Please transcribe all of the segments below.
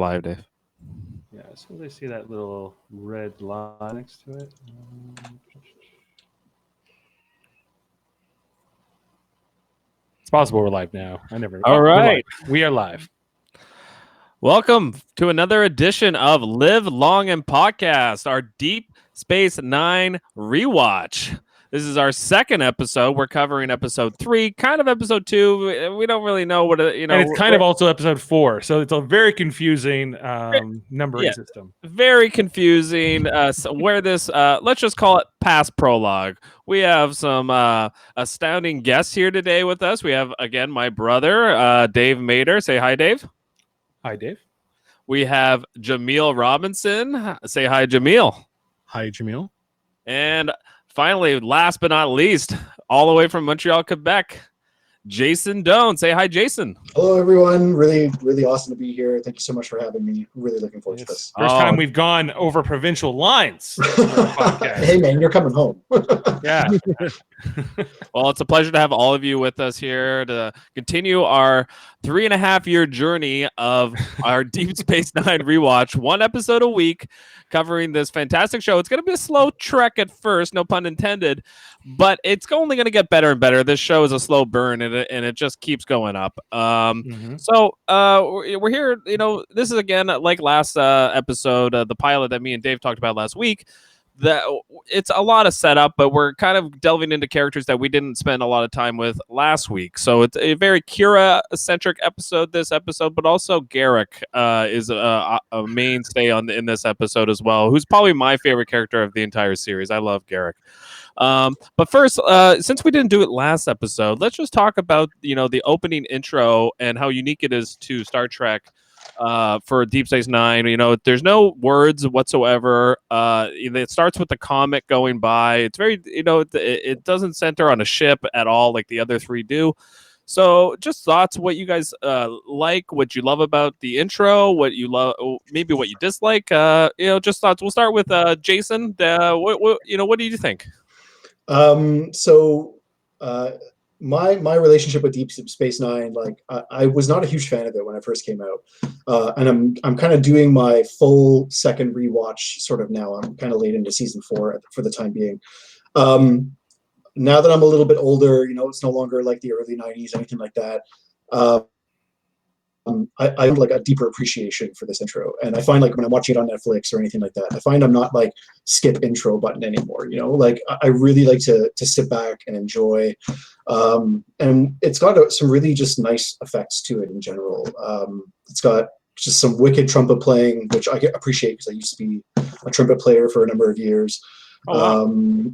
live, Dave. Yeah, as soon as I see that little red line next to it. It's possible we're live now. All right. We are live. Welcome to another edition of Live Long and Podcast, our Deep Space Nine rewatch. This is our second episode. We're covering episode 3, kind of episode 2. We don't really know what and it's kind of also episode 4, so it's a very confusing numbering system. Very confusing. So where this, let's just call it past prologue. We have some astounding guests here today with us. We have again my brother, Dave Mader. Say hi, Dave. Hi, Dave. We have Jaemeel Robinson. Say hi, Jaemeel. Hi, Jaemeel. And finally, last but not least, all the way from Montreal, Quebec, Jason Doan. Say hi, Jason. Hello, everyone. Really, really awesome to be here. Thank you so much for having me. Really looking forward to this. First time we've gone over provincial lines. Hey, man, you're coming home. Yeah. Well, it's a pleasure to have all of you with us here to continue our 3.5-year journey of our Deep Space Nine rewatch, one episode a week, covering this fantastic show. It's going to be a slow trek at first, no pun intended, but it's only going to get better and better. This show is a slow burn, and it just keeps going up. So we're here. You know, this is again like last episode, the pilot that me and Dave talked about last week. It's a lot of setup, but we're kind of delving into characters that we didn't spend a lot of time with last week. So it's a very Kira-centric episode, this episode, but also Garak is a mainstay in this episode as well, who's probably my favorite character of the entire series. I love Garak. But first, since we didn't do it last episode, let's just talk about, the opening intro and how unique it is to Star Trek. For Deep Space Nine, there's no words whatsoever. It starts with the comet going by. It's very, it doesn't center on a ship at all like the other 3 do. So just thoughts, what you guys like, what you love about the intro, what you love, maybe what you dislike. Just thoughts. We'll start with Jason. What do you think? My relationship with Deep Space Nine, I was not a huge fan of it when it first came out, and I'm kind of doing my full second rewatch sort of now. I'm kind of late into season 4 for the time being. Now that I'm a little bit older, it's no longer like the early 90s, anything like that. I have like a deeper appreciation for this intro, and I find like when I'm watching it on Netflix or anything like that, I find I'm not like skip intro button anymore. Like I really like to sit back and enjoy, and it's got some really just nice effects to it in general. It's got just some wicked trumpet playing, which I appreciate because I used to be a trumpet player for a number of years, and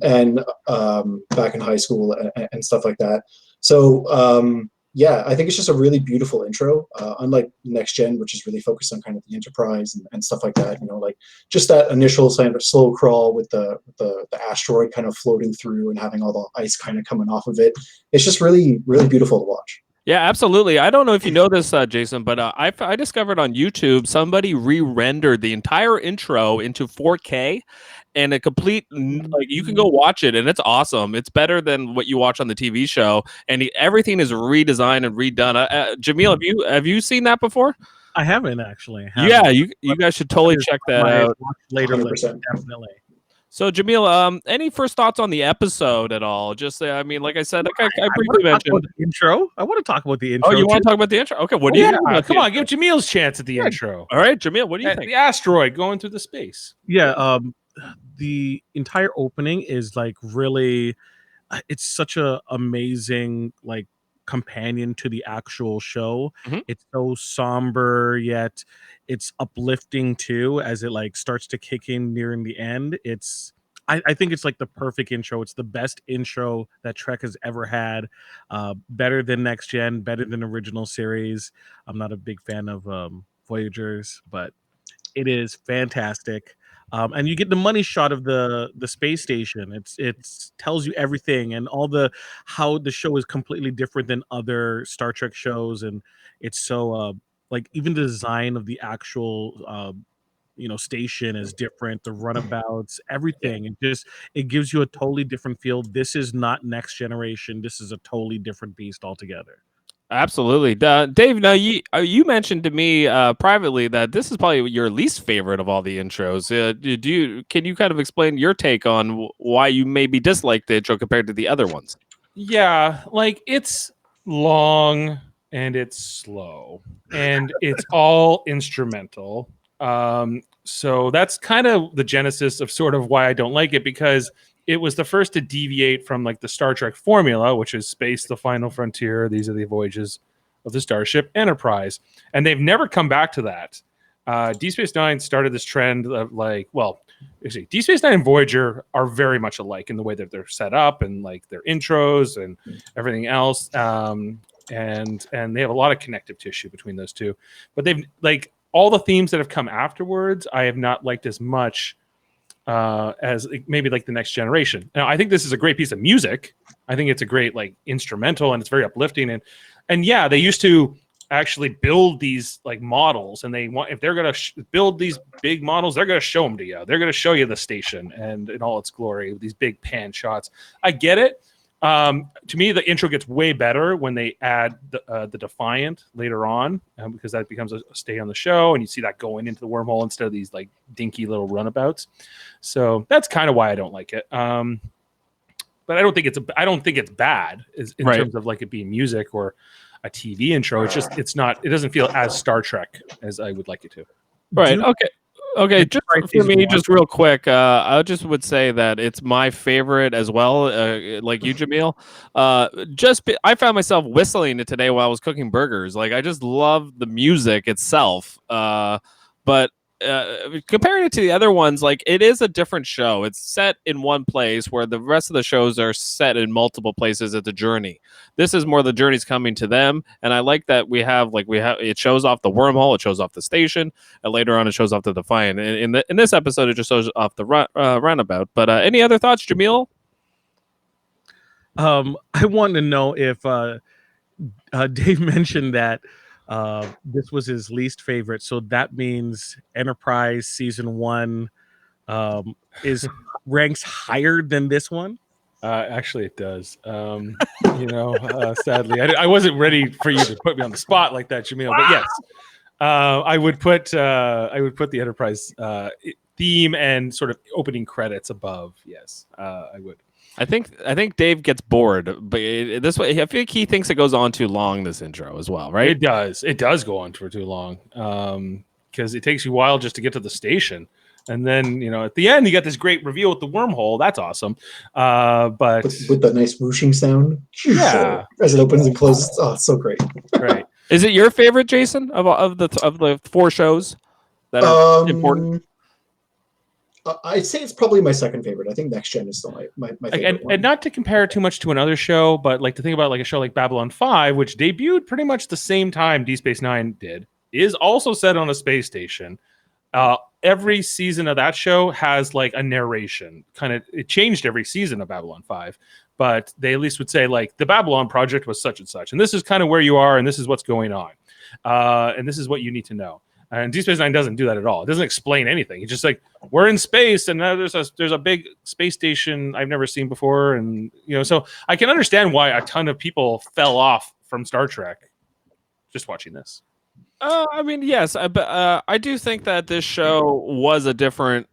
back in high school and stuff like that. So. Yeah, I think it's just a really beautiful intro, unlike Next Gen, which is really focused on kind of the Enterprise and stuff like that. Like just that initial kind of slow crawl with the asteroid kind of floating through and having all the ice kind of coming off of it. It's just really, really beautiful to watch. Yeah, absolutely. I don't know if you know this, Jason, but I discovered on YouTube somebody re-rendered the entire intro into 4K and a complete, like, you can go watch it and it's awesome. It's better than what you watch on the TV show, and everything is redesigned and redone. Jaemeel, have you seen that before? I haven't actually. Yeah, you guys should totally check that out later. Definitely. So, Jaemeel, any first thoughts on the episode at all? Just, like I said, I briefly mentioned the intro. I want to talk about the intro. Oh, you want to talk about the intro? Okay, what do you think about come on, give Jameel's chance at the intro. All right, Jaemeel, what do you think? The asteroid going through the space. Yeah, the entire opening is like really, it's such a amazing like companion to the actual show. It's so somber, yet it's uplifting too, as it like starts to kick in nearing the end. I think it's like the perfect intro. It's the best intro that Trek has ever had. Better than Next Gen, better than original series. I'm not a big fan of Voyagers, but it is fantastic. And you get the money shot of the space station. It tells you everything and how the show is completely different than other Star Trek shows, and it's so like even the design of the actual station is different. The runabouts, everything. It gives you a totally different feel. This is not Next Generation. This is a totally different beast altogether. Absolutely. Dave, now you mentioned to me privately that this is probably your least favorite of all the intros. Can you kind of explain your take on why you maybe dislike the intro compared to the other ones? Yeah, like it's long and it's slow and it's all instrumental. So that's kind of the genesis of sort of why I don't like it, because it was the first to deviate from like the Star Trek formula, which is space, the final frontier. These are the voyages of the Starship Enterprise. And they've never come back to that. Deep Space Nine started this trend of like, well, actually, Deep Space Nine and Voyager are very much alike in the way that they're set up and like their intros and everything else. And they have a lot of connective tissue between those two. But they've like all the themes that have come afterwards, I have not liked as much as maybe like the Next Generation. Now, I think this is a great piece of music. I think it's a great like instrumental and it's very uplifting. And yeah, they used to actually build these like models, and they want, if they're going to build these big models, they're going to show them to you. They're going to show you the station and in all its glory with these big pan shots. I get it. To me, the intro gets way better when they add the Defiant later on, because that becomes a stay on the show, and you see that going into the wormhole instead of these like dinky little runabouts. So that's kind of why I don't like it. But I don't think it's bad in terms of like it being music or a TV intro. It's just it doesn't feel as Star Trek as I would like it to. Right. Okay. Just for me, just real quick, I just would say that it's my favorite as well. Like you, Jaemeel. I found myself whistling it today while I was cooking burgers. Like I just love the music itself. But comparing it to the other ones, like it is a different show. It's set in one place where the rest of the shows are set in multiple places at the journey. This is more the journey's coming to them, and I like that we have it shows off the wormhole, it shows off the station, and later on it shows off the Defiant. In this episode, it just shows off the runabout. But any other thoughts, Jaemeel? I want to know if Dave mentioned that this was his least favorite, so that means Enterprise season 1 is ranks higher than this one. Actually, it does. Sadly, I wasn't ready for you to put me on the spot like that, Jaemeel. But yes, I would put the Enterprise theme and sort of opening credits above. Yes, I would. I think Dave gets bored, but this way I think he thinks it goes on too long. This intro as well, right? It does. It does go on for too long because it takes you a while just to get to the station. And then, at the end, you get this great reveal with the wormhole. That's awesome. But with the nice whooshing sound, yeah, as it opens and closes, oh, it's so great. Right? Is it your favorite, Jason, of the 4 shows that are important? I'd say it's probably my second favorite. I think Next Gen is still my favorite one. And not to compare too much to another show, but like to think about like a show like Babylon 5, which debuted pretty much the same time Deep Space Nine did, is also set on a space station. Every season of that show has like a narration. It changed every season of Babylon 5, but they at least would say like the Babylon project was such and such, and this is kind of where you are, and this is what's going on, and this is what you need to know. And Deep Space Nine doesn't do that at all. It doesn't explain anything. It's just like we're in space, and there's a big space station I've never seen before, and so I can understand why a ton of people fell off from Star Trek just watching this. I mean, yes, but I do think that this show was a different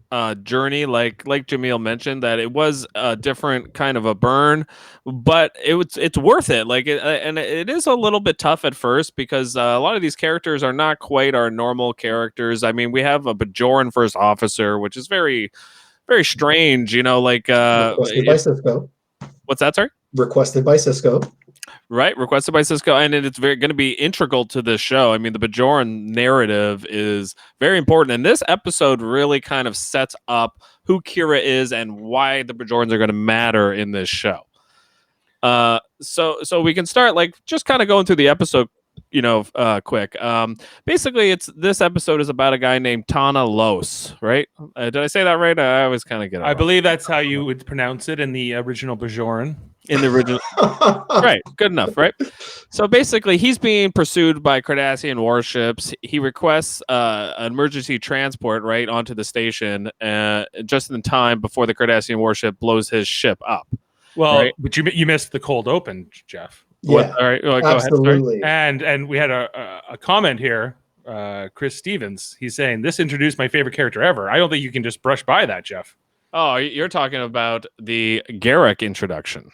journey, like Jaemeel mentioned, that it was a different kind of a burn, but it's worth it. And it is a little bit tough at first because a lot of these characters are not quite our normal characters. I mean, we have a Bajoran first officer, which is very, very strange. Requested by Cisco. What's that? Sorry. Requested by Cisco. Right, requested by Cisco, and it's going to be integral to this show. I mean, the Bajoran narrative is very important, and this episode really kind of sets up who Keira is and why the Bajorans are going to matter in this show. So we can start just kind of going through the episode, quick. Basically, this episode is about a guy named Tana Los, right? Did I say that right? I always kind of get it wrong. I believe that's how you would pronounce it in the original Bajoran. In the original, right? Good enough, right? So basically, he's being pursued by Cardassian warships. He requests an emergency transport right onto the station, just in time before the Cardassian warship blows his ship up. Well, right? but you missed the cold open, Jeff. Yeah, All right, go ahead. Sorry. absolutely. And we had a comment here. Chris Stevens, he's saying this introduced my favorite character ever. I don't think you can just brush by that, Jeff. Oh, you're talking about the Garak introduction.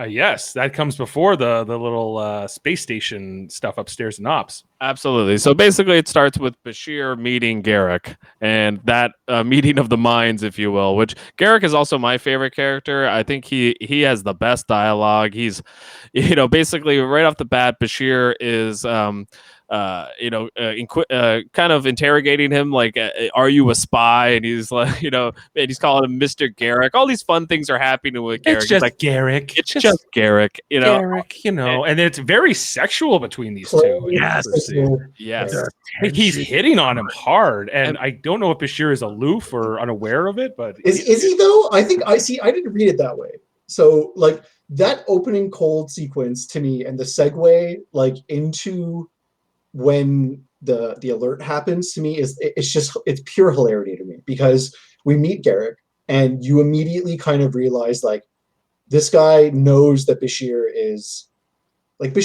Yes, that comes before the little space station stuff upstairs in Ops. Absolutely. So basically, it starts with Bashir meeting Garak and that meeting of the minds, if you will. Which Garak is also my favorite character. I think he has the best dialogue. He's, basically right off the bat, Bashir is kind of interrogating him like, are you a spy? And he's like, and he's calling him Mr. Garak. All these fun things are happening with Garak. It's just like Garak. It's just Garak, Garak, and it's very sexual between these two. Yes. Yes. Like he's hitting on him hard, and I don't know if Bashir is aloof or unaware of it, but is he though? I think I didn't read it that way. So like that opening cold sequence to me and the segue like into when the alert happens to me it's pure hilarity to me, because we meet Garak and you immediately kind of realize like this guy knows that Bashir's like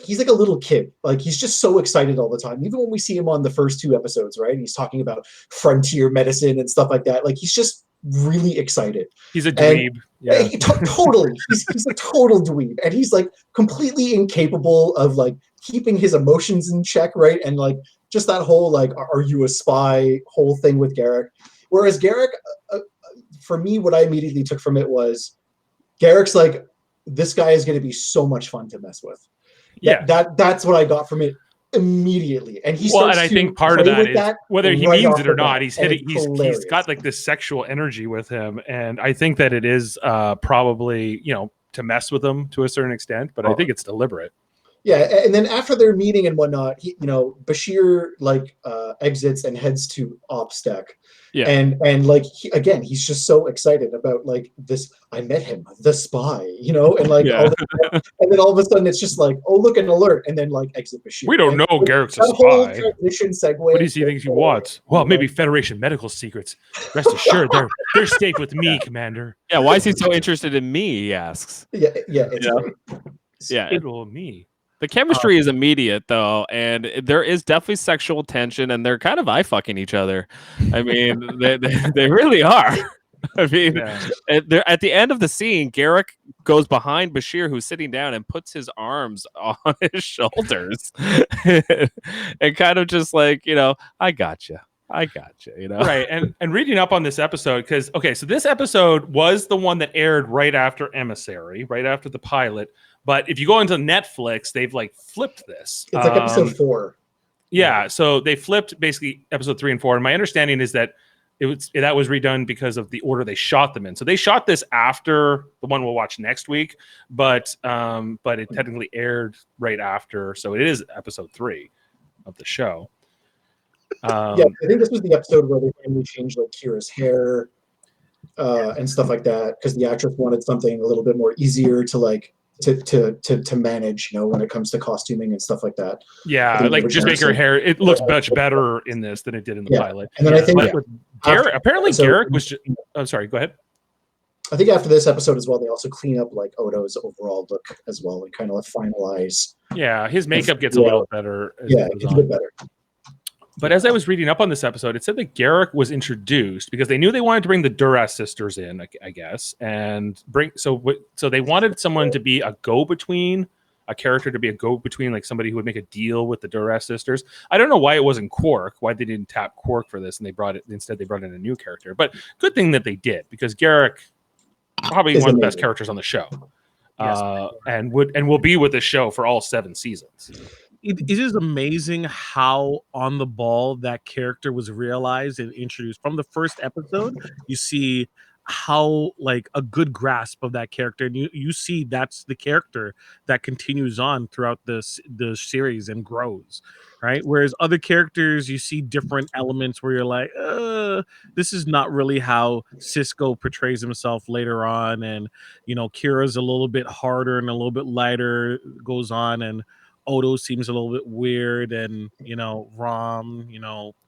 he's like a little kid. Like he's just so excited all the time. Even when we see him on the first 2 episodes, right? He's talking about frontier medicine and stuff like that. Like he's just really excited. He's a dweeb. Yeah. Totally. He's a total dweeb. And he's like completely incapable of like keeping his emotions in check, right? And like just that whole like, are you a spy whole thing with Garak. Whereas Garak, for me, what I immediately took from it was Garak's like, this guy is going to be so much fun to mess with. That's what I got from it immediately. And and I think part of that is whether he means it or not, he's got like this sexual energy with him, and I think that it is probably to mess with him to a certain extent, but I think it's deliberate. Yeah, and then after their meeting and whatnot, Bashir like exits and heads to Ops deck. Yeah, and like he's just so excited about like this. I met him, the spy, and like and then all of a sudden it's just like, oh look, an alert, and then like exit Bashir. We don't know Garak's a spy. Segue. What does he think he wants? Well, maybe Federation medical secrets. Rest assured, they're safe with me, Commander. Yeah, why is he so interested in me? He asks. It's me. The chemistry is immediate, though, and there is definitely sexual tension, and they're kind of eye-fucking each other. I mean, they really are. I mean, at the end of the scene, Garak goes behind Bashir, who's sitting down, and puts his arms on his shoulders, and kind of just like, I got you. Right. And reading up on this episode, so this episode was the one that aired right after Emissary, right after the pilot. But if you go into Netflix, they've like flipped this. It's like episode 4. Yeah. So they flipped basically episode 3 and 4. And my understanding is that that was redone because of the order they shot them in. So they shot this after the one we'll watch next week, but it technically aired right after. So it is episode 3 of the show. I think this was the episode where they finally changed like Kira's hair and stuff like that, because the actress wanted something a little bit more easier to like to manage, when it comes to costuming and stuff like that. Yeah, like just make her hair. It looks much better in this than it did in the pilot. And then I think Garak, apparently Garak was just, I'm sorry, go ahead. I think after this episode as well, they also clean up like Odo's overall look as well and kind of like finalize. Yeah, his makeup gets a little better. It's a bit better. But as I was reading up on this episode, it said that Garak was introduced because they knew they wanted to bring the Duras sisters in, I guess, and so they wanted someone to be a go-between, a character to be a go-between, like somebody who would make a deal with the Duras sisters. I don't know why it wasn't Quark, why they didn't tap Quark for this, and they brought in a new character. But good thing that they did, because Garak probably one of the best characters on the show, and will be with the show for all 7 seasons. It is amazing how on the ball that character was realized and introduced. From the first episode, you see how like a good grasp of that character, and you see that's the character that continues on throughout the series and grows, right? Whereas other characters, you see different elements where you're like, this is not really how Cisco portrays himself later on, and Kira's a little bit harder and a little bit lighter goes on, and Odo seems a little bit weird, and Rom,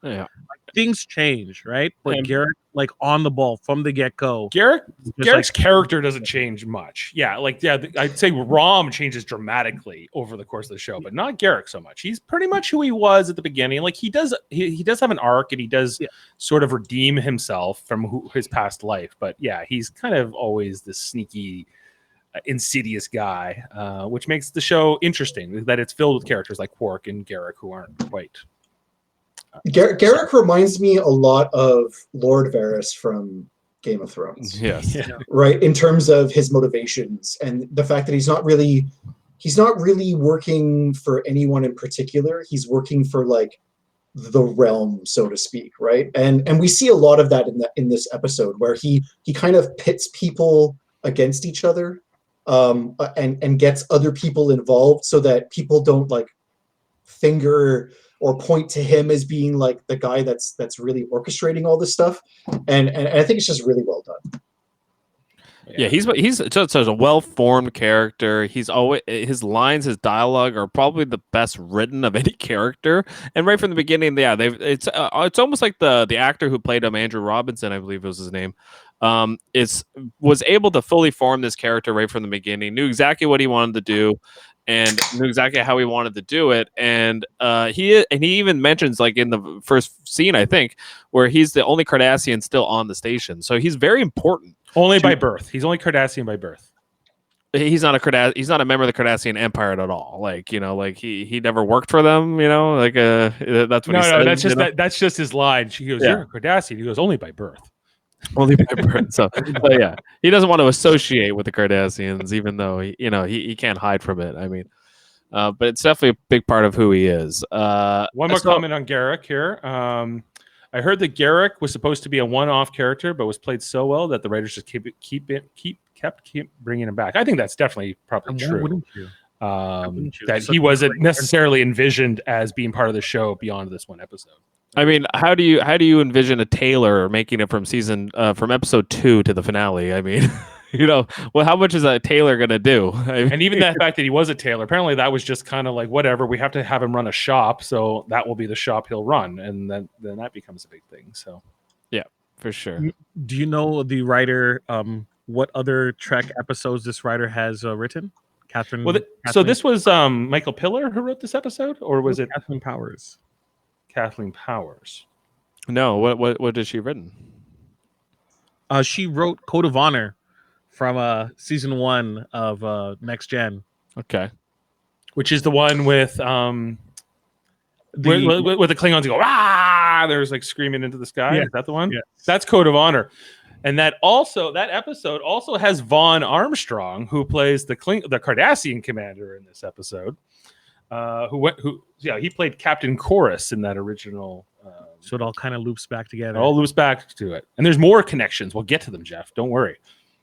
Yeah. things change, right? But And- Garrett, like on the ball from the get go. Garak's character doesn't change much. Yeah, I'd say Rom changes dramatically over the course of the show, but not Garak so much. He's pretty much who he was at the beginning. Like he does have an arc, and he does sort of redeem himself from his past life. But yeah, he's kind of always this sneaky, insidious guy, which makes the show interesting. That it's filled with characters like Quark and Garak who aren't quite. Garak reminds me a lot of Lord Varys from Game of Thrones. Yes. Yeah. Right, in terms of his motivations and the fact that he's not really working for anyone in particular. He's working for like the realm, so to speak, right? And we see a lot of that in this episode where he kind of pits people against each other, and gets other people involved so that people don't like finger or point to him as being like the guy that's really orchestrating all this stuff, and I think it's just really well done. Yeah, he's such a well-formed character. He's always his lines, his dialogue are probably the best written of any character. And right from the beginning, it's almost like the actor who played him, Andrew Robinson, I believe was his name, was able to fully form this character right from the beginning. Knew exactly what he wanted to do, and knew exactly how he wanted to do it. And he even mentions, like in the first scene, I think, where he's the only Cardassian still on the station. So he's very important. Only by birth. He's only Cardassian by birth. He's not a member of the Cardassian Empire at all. Like, he never worked for them, like that's what he said. That's just his line. She goes, "You're a Cardassian." He goes, "Only by birth." Only by birth. So yeah, he doesn't want to associate with the Cardassians, even though he can't hide from it. I mean, but it's definitely a big part of who he is. One more comment on Garak here. I heard that Garak was supposed to be a one-off character, but was played so well that the writers just kept bringing him back. I think that's definitely probably true. Wouldn't you? That he wasn't necessarily envisioned as being part of the show beyond this one episode. I mean, how do you envision a Taylor making it from episode 2 to the finale? I mean, how much is a Taylor gonna do? And even that fact that he was a Taylor, apparently that was just kind of like whatever. We have to have him run a shop, so that will be the shop he'll run, and then that becomes a big thing. So, yeah, for sure. Do you know the writer? What other Trek episodes this writer has written? Catherine. So this was Michael Piller who wrote this episode, or was it Kathleen Powers? Kathleen Powers. No, what did she written? She wrote Code of Honor from season 1 of Next Gen. Okay, which is the one with where the Klingons go, "Ah!" There's like screaming into the sky. Yeah. Is that the one? Yeah. That's Code of Honor. And that episode also has Vaughn Armstrong, who plays the Cardassian commander in this episode. He played Captain Chorus in that original. So it all kind of loops back together. It all loops back to it, and there's more connections. We'll get to them, Jeff. Don't worry.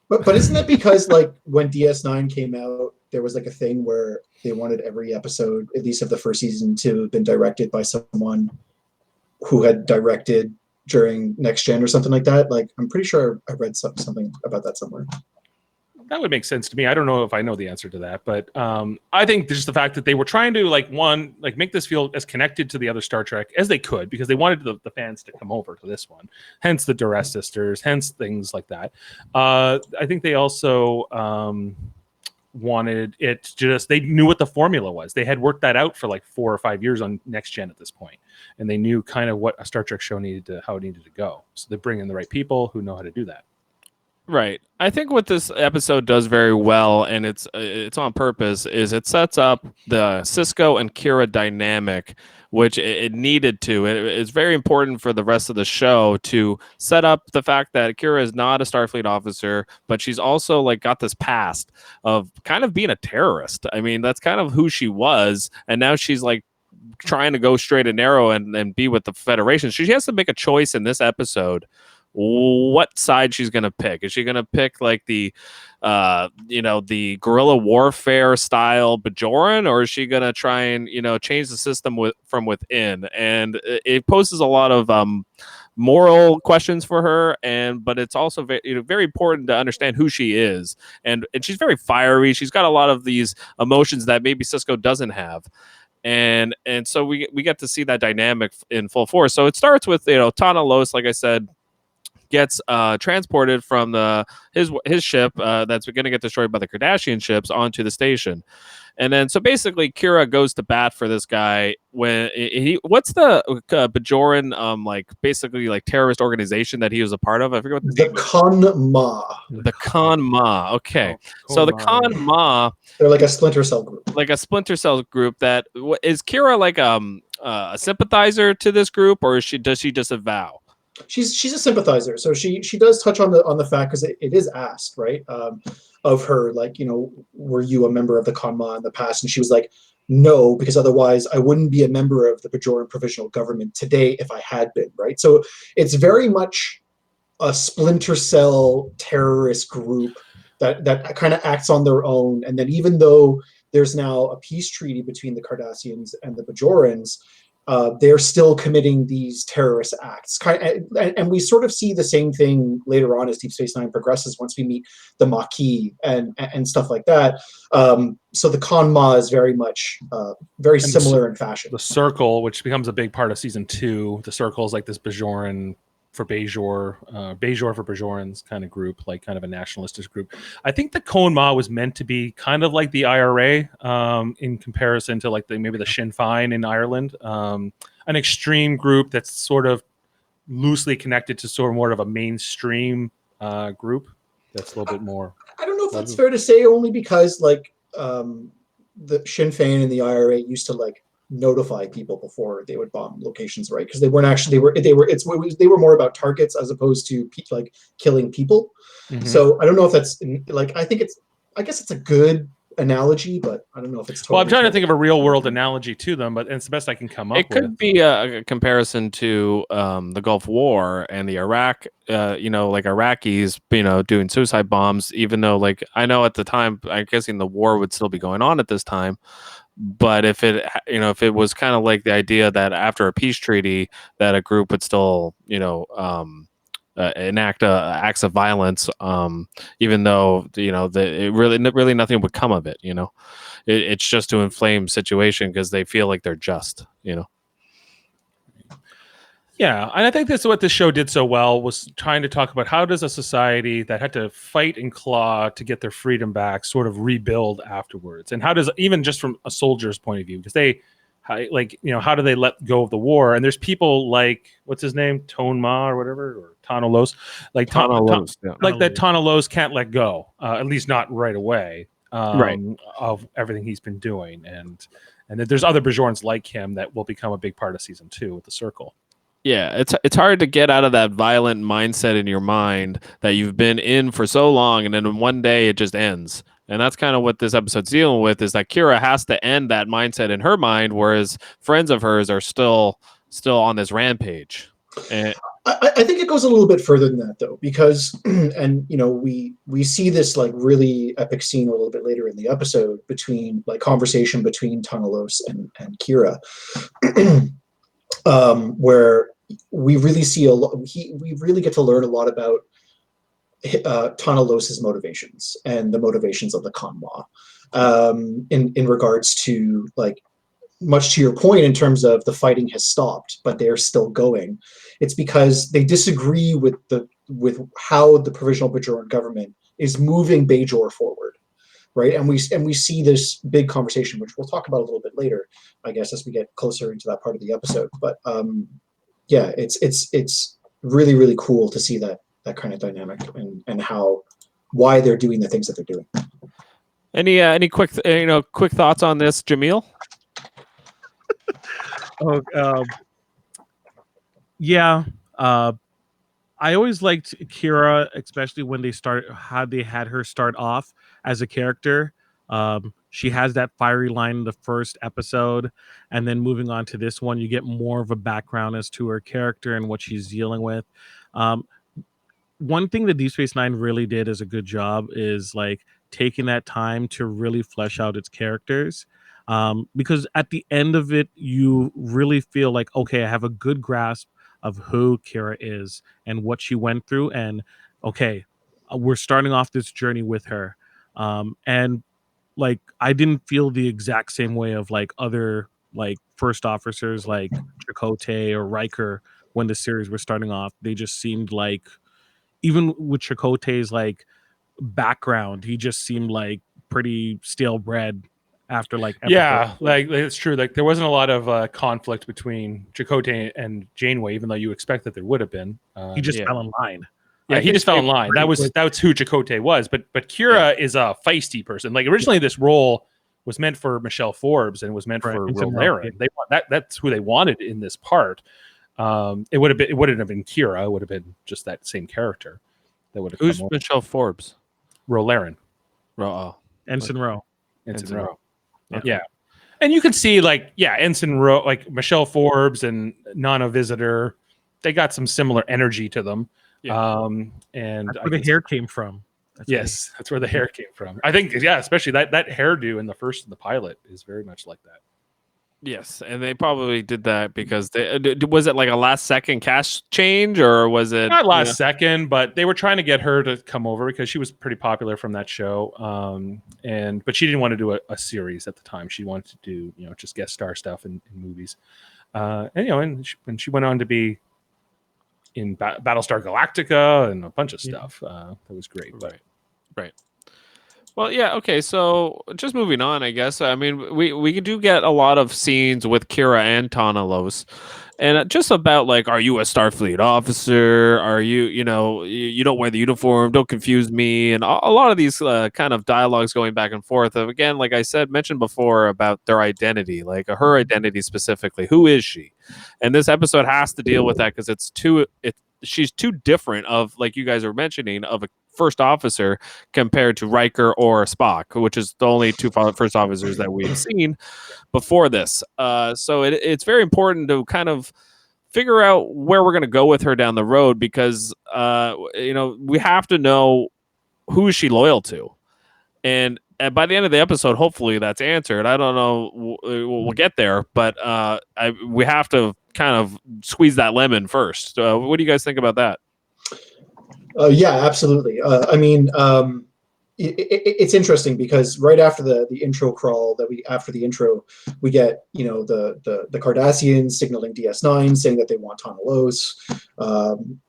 But isn't that because like when DS9 came out, there was like a thing where they wanted every episode, at least of the first season, to have been directed by someone who had directed during Next Gen or something like that? Like, I'm pretty sure I read something about that somewhere. That would make sense to me. I don't know if I know the answer to that, but I think just the fact that they were trying to make this feel as connected to the other Star Trek as they could, because they wanted the fans to come over to this one, hence the Duras Sisters, hence things like that. I think they also wanted it they knew what the formula was. They had worked that out for like 4 or 5 years on Next Gen at this point, and they knew kind of what a Star Trek show how it needed to go. So they bring in the right people who know how to do that. Right. I think what this episode does very well, and it's on purpose, is it sets up the Sisko and Kira dynamic, which it needed to. It's very important for the rest of the show to set up the fact that Kira is not a Starfleet officer, but she's also like got this past of kind of being a terrorist. I mean, that's kind of who she was, and now she's like trying to go straight and narrow and be with the Federation. She has to make a choice in this episode what side she's going to pick. Is she going to pick like the the guerrilla warfare style Bajoran, or is she going to try and change the system from within? And it poses a lot of moral questions for her, but it's also very important to understand who she is, and she's very fiery. She's got a lot of these emotions that maybe Cisco doesn't have. And so we get to see that dynamic in full force. So it starts with Tana Los, like I said, gets transported from his ship that's going to get destroyed by the Kardashian ships onto the station. And then so basically Kira goes to bat for this guy when what's the Bajoran basically terrorist organization that he was a part of? I forget what the Khan Ma. The Khan Ma. Okay. Oh, So the Khan Ma, they're like a splinter cell group. Like a splinter cell group that is Kira like a sympathizer to this group, or does she just avow? She's a sympathizer, so she does touch on the fact, because it is asked, right, of her, like, were you a member of the Khanma in the past? And she was like, no, because otherwise I wouldn't be a member of the Bajoran Provisional Government today if I had been, right? So it's very much a splinter cell terrorist group that kind of acts on their own. And then even though there's now a peace treaty between the Cardassians and the Bajorans, they're still committing these terrorist acts. And we sort of see the same thing later on as Deep Space Nine progresses, once we meet the Maquis and stuff like that. So the Khan Ma is very much very similar in fashion. The Circle, which becomes a big part of season 2, the Circle is like this Bajoran for Bajor for Bajorans kind of group, like kind of a nationalist group. I think the Khan Ma was meant to be kind of like the IRA in comparison to like maybe the Sinn Féin in Ireland, an extreme group that's sort of loosely connected to sort of more of a mainstream group that's a little bit more. I don't know if that's fair to say, only because like the Sinn Féin and the IRA used to like notify people before they would bomb locations, right? Because they weren't actually they were more about targets as opposed to like killing people. Mm-hmm. So I don't know if that's like, I guess it's a good analogy, but I don't know if it's totally. Well, I'm trying to think of a real world analogy to them, but it's the best I can come up with. It could be a comparison to the Gulf War and the Iraq, like Iraqis, doing suicide bombs, even though like I know at the time, I'm guessing the war would still be going on at this time. But if it was kind of like the idea that after a peace treaty that a group would still, enact acts of violence, even though it really nothing would come of it. It's just to inflame situation because they feel like they're just. Yeah, and I think that's what this show did so well, was trying to talk about how does a society that had to fight and claw to get their freedom back sort of rebuild afterwards, and how does, even just from a soldier's point of view, because they how do they let go of the war? And there's people like, what's his name, Ton Ma or whatever, or Tana Los, like that Tana Los can't let go, at least not right away, of everything he's been doing, and there's other Bajorans like him that will become a big part of season 2 with the Circle. Yeah, it's hard to get out of that violent mindset in your mind that you've been in for so long, and then one day it just ends. And that's kind of what this episode's dealing with, is that Kira has to end that mindset in her mind, whereas friends of hers are still on this rampage. And I think it goes a little bit further than that, though, because and we see this like really epic scene a little bit later in the episode between conversation between Tana Los and Kira. Where we really see we really get to learn a lot about Tana Los's motivations and the motivations of the Khanma, in regards to, like, much to your point, in terms of the fighting has stopped, but they're still going. It's because they disagree with how the Provisional Bajoran government is moving Bajor forward. Right, and we see this big conversation, which we'll talk about a little bit later, I guess, as we get closer into that part of the episode. But yeah, it's really, really cool to see that kind of dynamic and why they're doing the things that they're doing. Any quick thoughts on this, Jaemeel? Yeah. I always liked Kira, especially when how they had her start off as a character. She has that fiery line in the first episode, and then moving on to this one, you get more of a background as to her character and what she's dealing with. One thing that Deep Space Nine really did as a good job is like taking that time to really flesh out its characters. Because at the end of it, you really feel like, okay, I have a good grasp of who Keira is and what she went through. And okay, we're starting off this journey with her. And like, I didn't feel the exact same way of like other like first officers like Chakotay or Riker when the series was starting off. They just seemed like, even with Chakotay's like background, he just seemed like pretty stale bread after like Yeah, like it's true. Like there wasn't a lot of conflict between Chakotay and Janeway, even though you expect that there would have been. He just fell in line. Yeah, he just fell in line. That's who Chakotay was. But Keira is a feisty person. Like originally, this role was meant for Michelle Forbes and was meant for Rolaren. They want that's who they wanted in this part. It wouldn't have been Keira. It would have been just that same character. That would have. Who's Michelle Forbes? Rolaren. Ensign Rowe. Ensign Rowe. Yeah. And you can see Ensign Rowe, like Michelle Forbes and Nana Visitor, they got some similar energy to them. Yeah. And that's where the hair came from. That's where the hair came from. I think, especially that hairdo in the pilot is very much like that. Yes, and they probably did that because was it like a last second cast change, or was it not last second? But they were trying to get her to come over because she was pretty popular from that show, but she didn't want to do a series at the time. She wanted to do just guest star stuff in movies, and she went on to be in Battlestar Galactica and a bunch of stuff. That was great. Right. Well, yeah, okay, so just moving on, I guess. I mean, we do get a lot of scenes with Keira and Tanalos, and just about, like, are you a Starfleet officer? Are you, you don't wear the uniform, don't confuse me, and a lot of these kind of dialogues going back and forth of, again, like I said, mentioned before about their identity, like her identity specifically. Who is she? And this episode has to deal with that because she's too different of, like you guys are mentioning, of a first officer compared to Riker or Spock, which is the only two first officers that we've seen before this. So it's very important to kind of figure out where we're going to go with her down the road because, we have to know who is she loyal to. And by the end of the episode, hopefully that's answered. I don't know. We'll get there, but we have to kind of squeeze that lemon first. What do you guys think about that? Yeah, absolutely. I mean, it's interesting because right after the intro crawl after the intro, we get the Cardassians signaling DS9 saying that they want Tanalos.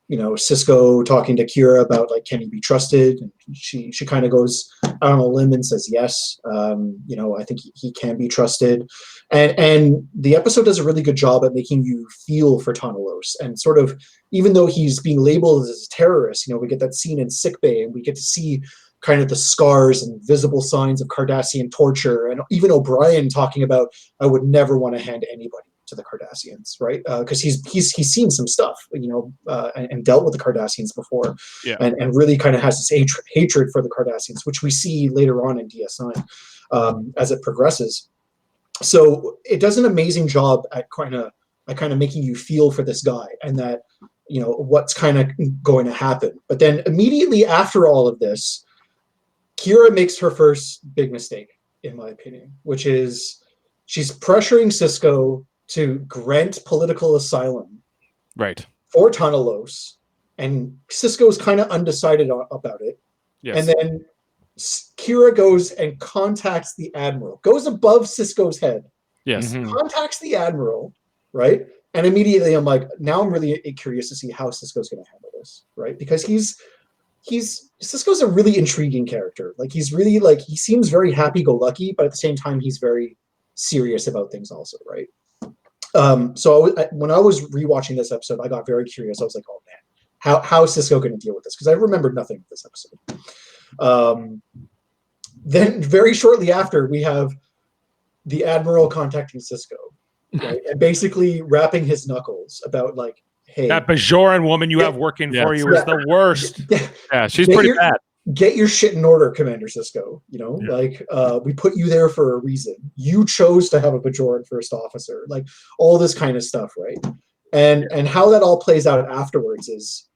Sisko talking to Keira about like, can he be trusted? And she kind of goes out on a limb and says yes. I think he can be trusted. And the episode does a really good job at making you feel for Tanalos and sort of, even though he's being labeled as a terrorist, we get that scene in sickbay and we get to see kind of the scars and visible signs of Cardassian torture, and even O'Brien talking about, I would never want to hand anybody to the Cardassians, right? Because he's seen some stuff, and dealt with the Cardassians before, and really kind of has this hatred for the Cardassians, which we see later on in DS9 as it progresses. So it does an amazing job at kind of making you feel for this guy and that what's kind of going to happen. But then immediately after all of this, Keira makes her first big mistake, in my opinion, which is she's pressuring Sisko to grant political asylum for Tanalos, and Sisko's kind of undecided about it. Yes. And then Keira goes and contacts the Admiral, goes above Sisko's head, contacts the Admiral, right? And immediately I'm like, now I'm really curious to see how Sisko's going to handle this, right? Because Sisko's a really intriguing character. Like he's really he seems very happy-go-lucky, but at the same time he's very serious about things also, right? So when I was rewatching this episode, I got very curious. I was like, oh man, how is Sisko going to deal with this? Because I remembered nothing of this episode. Then very shortly after, we have the Admiral contacting Sisko, right? And basically rapping his knuckles about like, hey, that Bajoran woman you have working for you is the worst. Yeah, she's pretty bad. Get your shit in order, Commander Sisko. We put you there for a reason. You chose to have a Bajoran first officer. Like all this kind of stuff, right? And how that all plays out afterwards is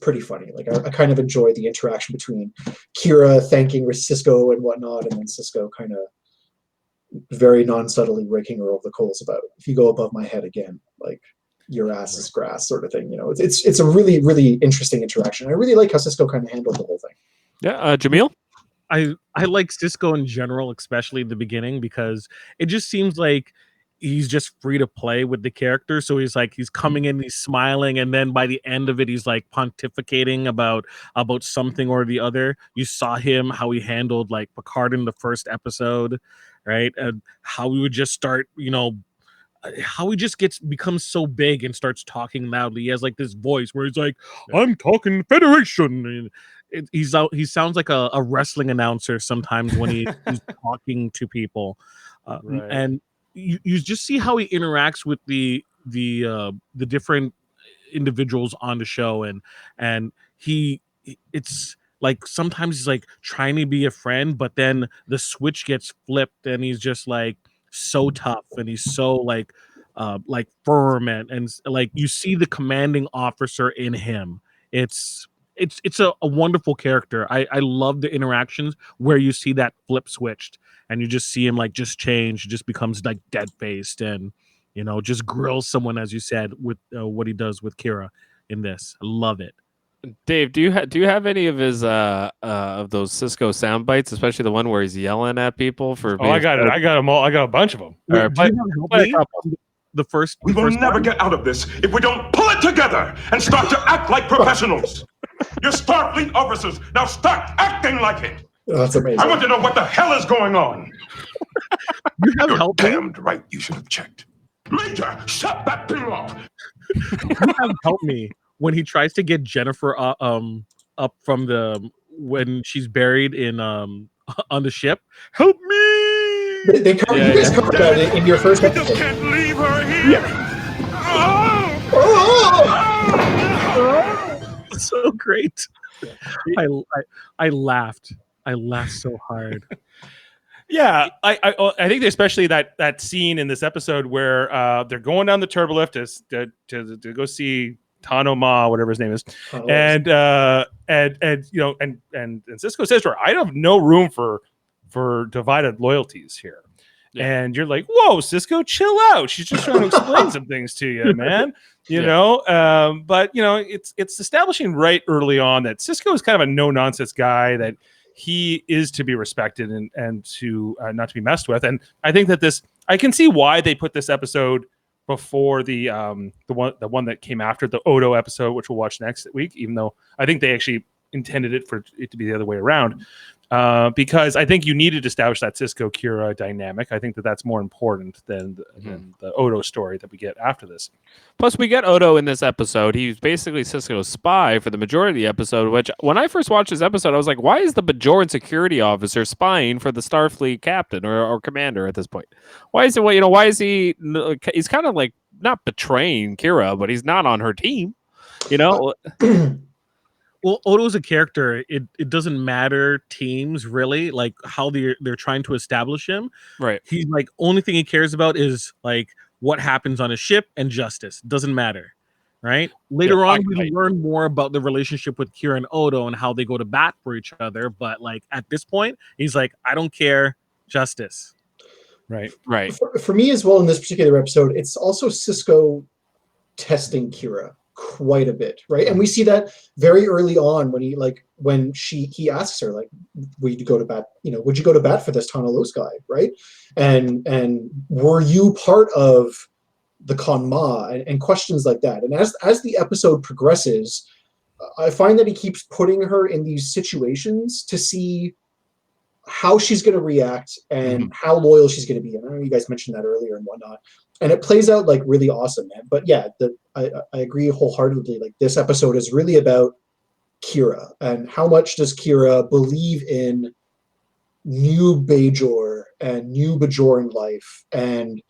pretty funny. Like I kind of enjoy the interaction between Keira thanking Sisko and whatnot, and then Sisko kind of very non-subtly raking her over the coals about, if you go above my head again, like your ass is grass sort of thing. You know, it's a really, really interesting interaction. I really like how Sisko kind of handled the whole thing. Yeah, Jaemeel? I like Cisco in general, especially in the beginning, because it just seems like he's just free to play with the character. So he's coming in, he's smiling, and then by the end of it, he's like pontificating about something or the other. You saw him how he handled like Picard in the first episode, right? And how he would just start, how he just becomes so big and starts talking loudly. He has like this voice where he's like, "I'm talking Federation." And he sounds like a wrestling announcer sometimes when he's talking to people, Right. and you just see how he interacts with the different individuals on the show, and it's like sometimes he's like trying to be a friend, but then the switch gets flipped and he's just like so tough and he's so like firm and like you see the commanding officer in him. It's a wonderful character. I love the interactions where you see that flip switched and you just see him like just change, just becomes like dead faced and just grills someone, as you said, with what he does with Keira in this. I love it. Dave, do you have any of his of those Cisco sound bites, especially the one where he's yelling at people for? Oh, I got it. I got them all. I got a bunch of them. Wait, But- play a couple. The first. We will never get out of this if we don't pull it together and start to act like professionals. You're Starfleet officers. Now start acting like it. Oh, that's amazing. I want to know what the hell is going on. You have You're helped me. damned right you should have checked. Major, shut that thing off. You have helped me when he tries to get Jennifer up from when she's buried in on the ship. Help me! They covered, you guys covered that in your first You just episode. can't leave her here. Oh! So great. I laughed. I laughed so hard. Yeah, I think especially that scene in this episode where they're going down the turbolift to go see Tano Ma, whatever his name is, and Cisco says to her, "I have no room for divided loyalties here." Yeah. And you're like, "Whoa, Cisco, chill out. She's just trying to explain some things to you, man." But it's establishing right early on that Cisco is kind of a no nonsense guy, that he is to be respected and to not to be messed with. And I think that I can see why they put this episode before the one that came after the Odo episode, which we'll watch next week, even though I think they actually intended it for it to be the other way around. Because I think you needed to establish that Cisco Keira dynamic. I think that's more important than the Odo story that we get after this. Plus, we get Odo in this episode. He's basically Cisco's spy for the majority of the episode, which when I first watched this episode, I was like, why is the Bajoran security officer spying for the Starfleet captain or commander at this point? Why is it, why is he, he's kind of like not betraying Keira, but he's not on her team, Well, Odo's a character. It doesn't matter teams really, like how they're trying to establish him. Right. He's like, only thing he cares about is like what happens on a ship and justice. Doesn't matter. Right. Later on, we learn more about the relationship with Keira and Odo and how they go to bat for each other. But like at this point, he's like, I don't care, justice. Right. For me as well in this particular episode, it's also Cisco testing Keira quite a bit, right? And we see that very early on when he asks her, like, would you go to bat for this Tanalos guy, right? And were you part of the Konma and questions like that. And as the episode progresses, I find that he keeps putting her in these situations to see how she's going to react and how loyal she's going to be. And I know you guys mentioned that earlier and whatnot. And it plays out like really awesome, man. But yeah, I agree wholeheartedly. Like this episode is really about Keira and how much does Keira believe in new Bajor and new Bajoran life and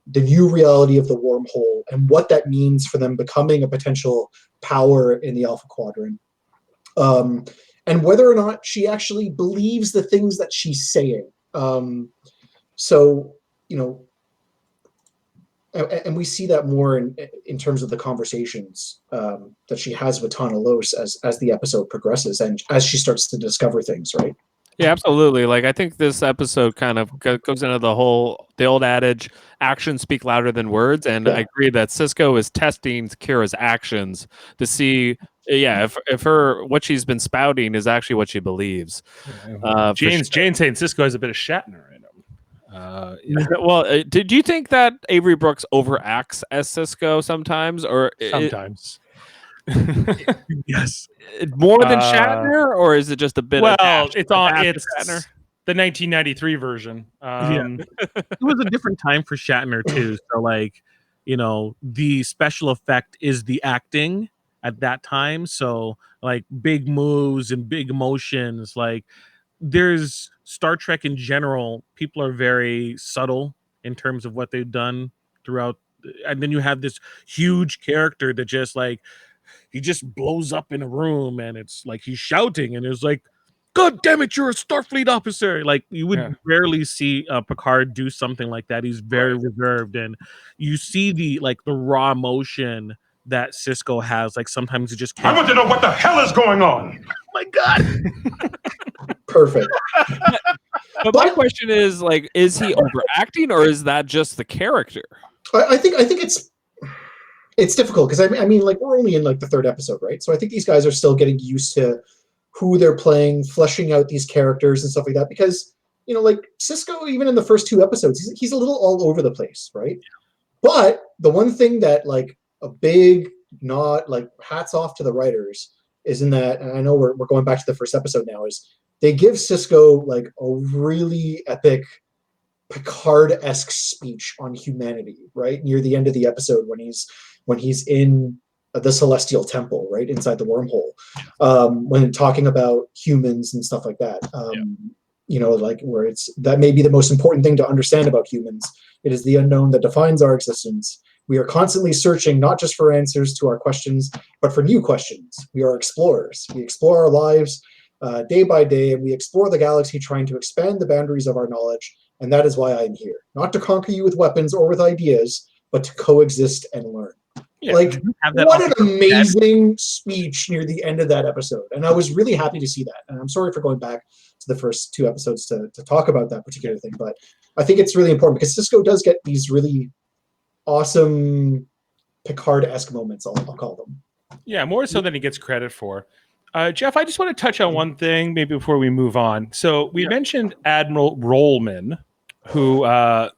the new reality of the wormhole and what that means for them becoming a potential power in the Alpha Quadrant. And whether or not she actually believes the things that she's saying. And we see that more in terms of the conversations that she has with Tana Los as the episode progresses and as she starts to discover things, right? Yeah, absolutely. Like I think this episode kind of goes into the old adage, actions speak louder than words, and I Yeah. agree that Cisco is testing Kira's actions to see, yeah, if her what she's been spouting is actually what she believes. For Jane's sure. saying Cisco has a bit of Shatner in him. Yeah. Well, did you think that Avery Brooks overacts as Cisco sometimes, or Sometimes. Yes. more than Shatner, or is it just a bit? Well, attached, it's like on. after It's Shatner? the 1993 version. It was a different time for Shatner too. So like, the special effect is the acting at that time. So like big moves and big emotions. Like there's Star Trek in general. People are very subtle in terms of what they've done throughout. And then you have this huge character that just like he just blows up in a room and it's like he's shouting and it's like, God damn it, you're a Starfleet officer. Like you would rarely see Picard do something like that. He's very reserved, and you see the raw emotion that Cisco has. Like sometimes he just I can't. want to know what the hell is going on. Oh my God. Perfect. But my question is, like, is he overacting, or is that just the character? I think it's difficult because I mean, like we're only in like the third episode, right? So I think these guys are still getting used to who they're playing, fleshing out these characters and stuff like that. Because like Cisco, even in the first two episodes, he's a little all over the place, right? But the one thing that like a big nod, like hats off to the writers, is in that, and I know we're going back to the first episode now, is they give Cisco like a really epic Picard-esque speech on humanity, right? Near the end of the episode when he's in the Celestial Temple, right? Inside the wormhole. When talking about humans and stuff like that. Like where it's that may be the most important thing to understand about humans. It is the unknown that defines our existence. We are constantly searching not just for answers to our questions, but for new questions. We are explorers. We explore our lives day by day, and we explore the galaxy trying to expand the boundaries of our knowledge. And that is why I am here. Not to conquer you with weapons or with ideas, but to coexist and learn. Yeah, like, what an amazing speech near the end of that episode. And I was really happy to see that. And I'm sorry for going back to the first two episodes to talk about that particular thing. But I think it's really important because Cisco does get these really awesome Picard-esque moments, I'll call them. Yeah, more so than he gets credit for. Jeff, I just want to touch on one thing maybe before we move on. So we mentioned Admiral Rollman, who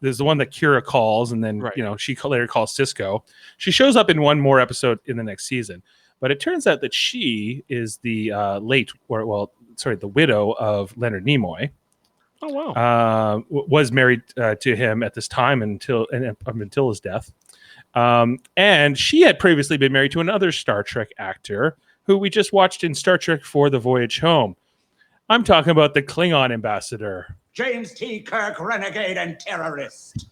is the one that Kira calls, and then she later calls Cisco. She shows up in one more episode in the next season, but it turns out that she is the the widow of Leonard Nimoy. Oh wow! Was married to him at this time until his death, and she had previously been married to another Star Trek actor who we just watched in Star Trek for The Voyage Home. I'm talking about the Klingon ambassador. James T. Kirk, renegade and terrorist.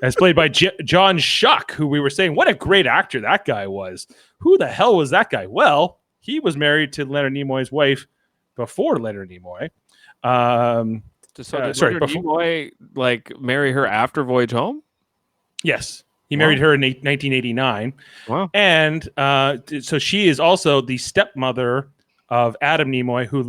As played by John Schuck, who we were saying, what a great actor that guy was. Who the hell was that guy? Well, he was married to Leonard Nimoy's wife before Leonard Nimoy. Did Leonard Nimoy marry her after Voyage Home? Yes. He married her in 1989. Wow. And so she is also the stepmother of Adam Nimoy, who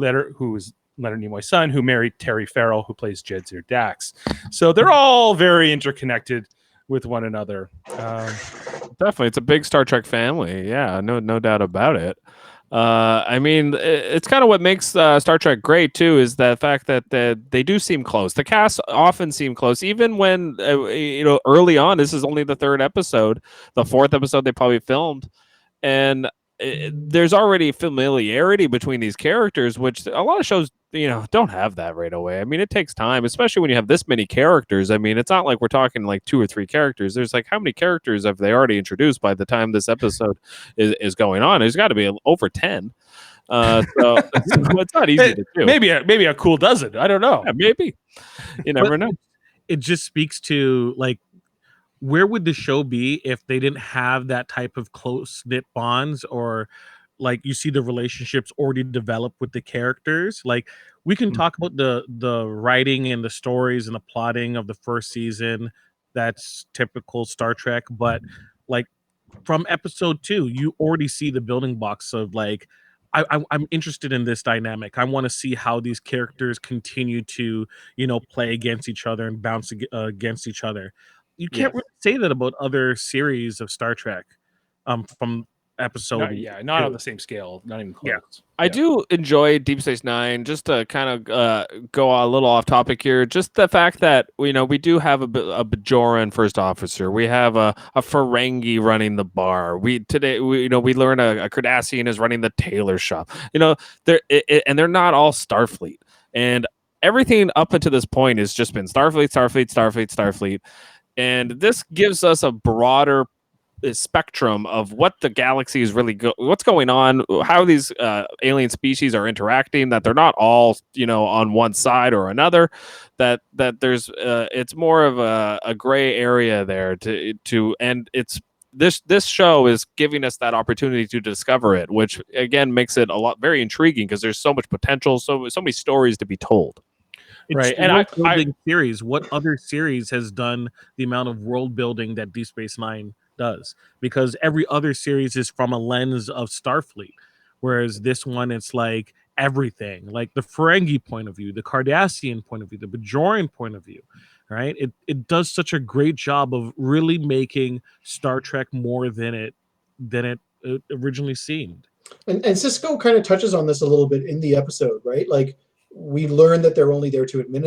is Leonard Nimoy's son, who married Terry Farrell, who plays Jadzia Dax. So they're all very interconnected with one another. Definitely. It's a big Star Trek family. Yeah, no doubt about it. I mean, it's kind of what makes Star Trek great too, is the fact that they do seem close. The cast often seem close, even when early on. This is only the third episode, the fourth episode they probably filmed, and there's already familiarity between these characters, which a lot of shows don't have that right away. I mean, it takes time, especially when you have this many characters. I mean, it's not like we're talking like 2 or 3 characters. There's like, how many characters have they already introduced by the time this episode is going on? There's got to be over 10. So it's not easy to do. Maybe a cool dozen. I don't know. Yeah, maybe. You never know. It just speaks to like, where would the show be if they didn't have that type of close-knit bonds, or like you see the relationships already developed with the characters? Like we can talk about the writing and the stories and the plotting of the first season. That's typical Star Trek. But like from episode 2, you already see the building blocks of like, I'm interested in this dynamic. I want to see how these characters continue to, play against each other and bounce against each other. You can't really say that about other series of Star Trek, from episode. Not on the same scale, not even close. Yeah. I do enjoy Deep Space Nine. Just to kind of go a little off topic here, just the fact that we do have a Bajoran first officer. We have a Ferengi running the bar. We learn a Cardassian is running the tailor shop. And they're not all Starfleet. And everything up until this point has just been Starfleet. And this gives us a broader spectrum of what the galaxy is really what's going on, how these alien species are interacting, that they're not all on one side or another, that there's it's more of a gray area there to and it's this show is giving us that opportunity to discover it, which again makes it very intriguing because there's so much potential, so many stories to be told. Right. And building series, what other series has done the amount of world building that Deep Space Nine does? Because every other series is from a lens of Starfleet, whereas this one, it's like everything, like the Ferengi point of view, the Cardassian point of view, the Bajoran point of view, right? It does such a great job of really making Star Trek more than it originally seemed. And Cisco kind of touches on this a little bit in the episode, right? Like, we learn that they're only there to be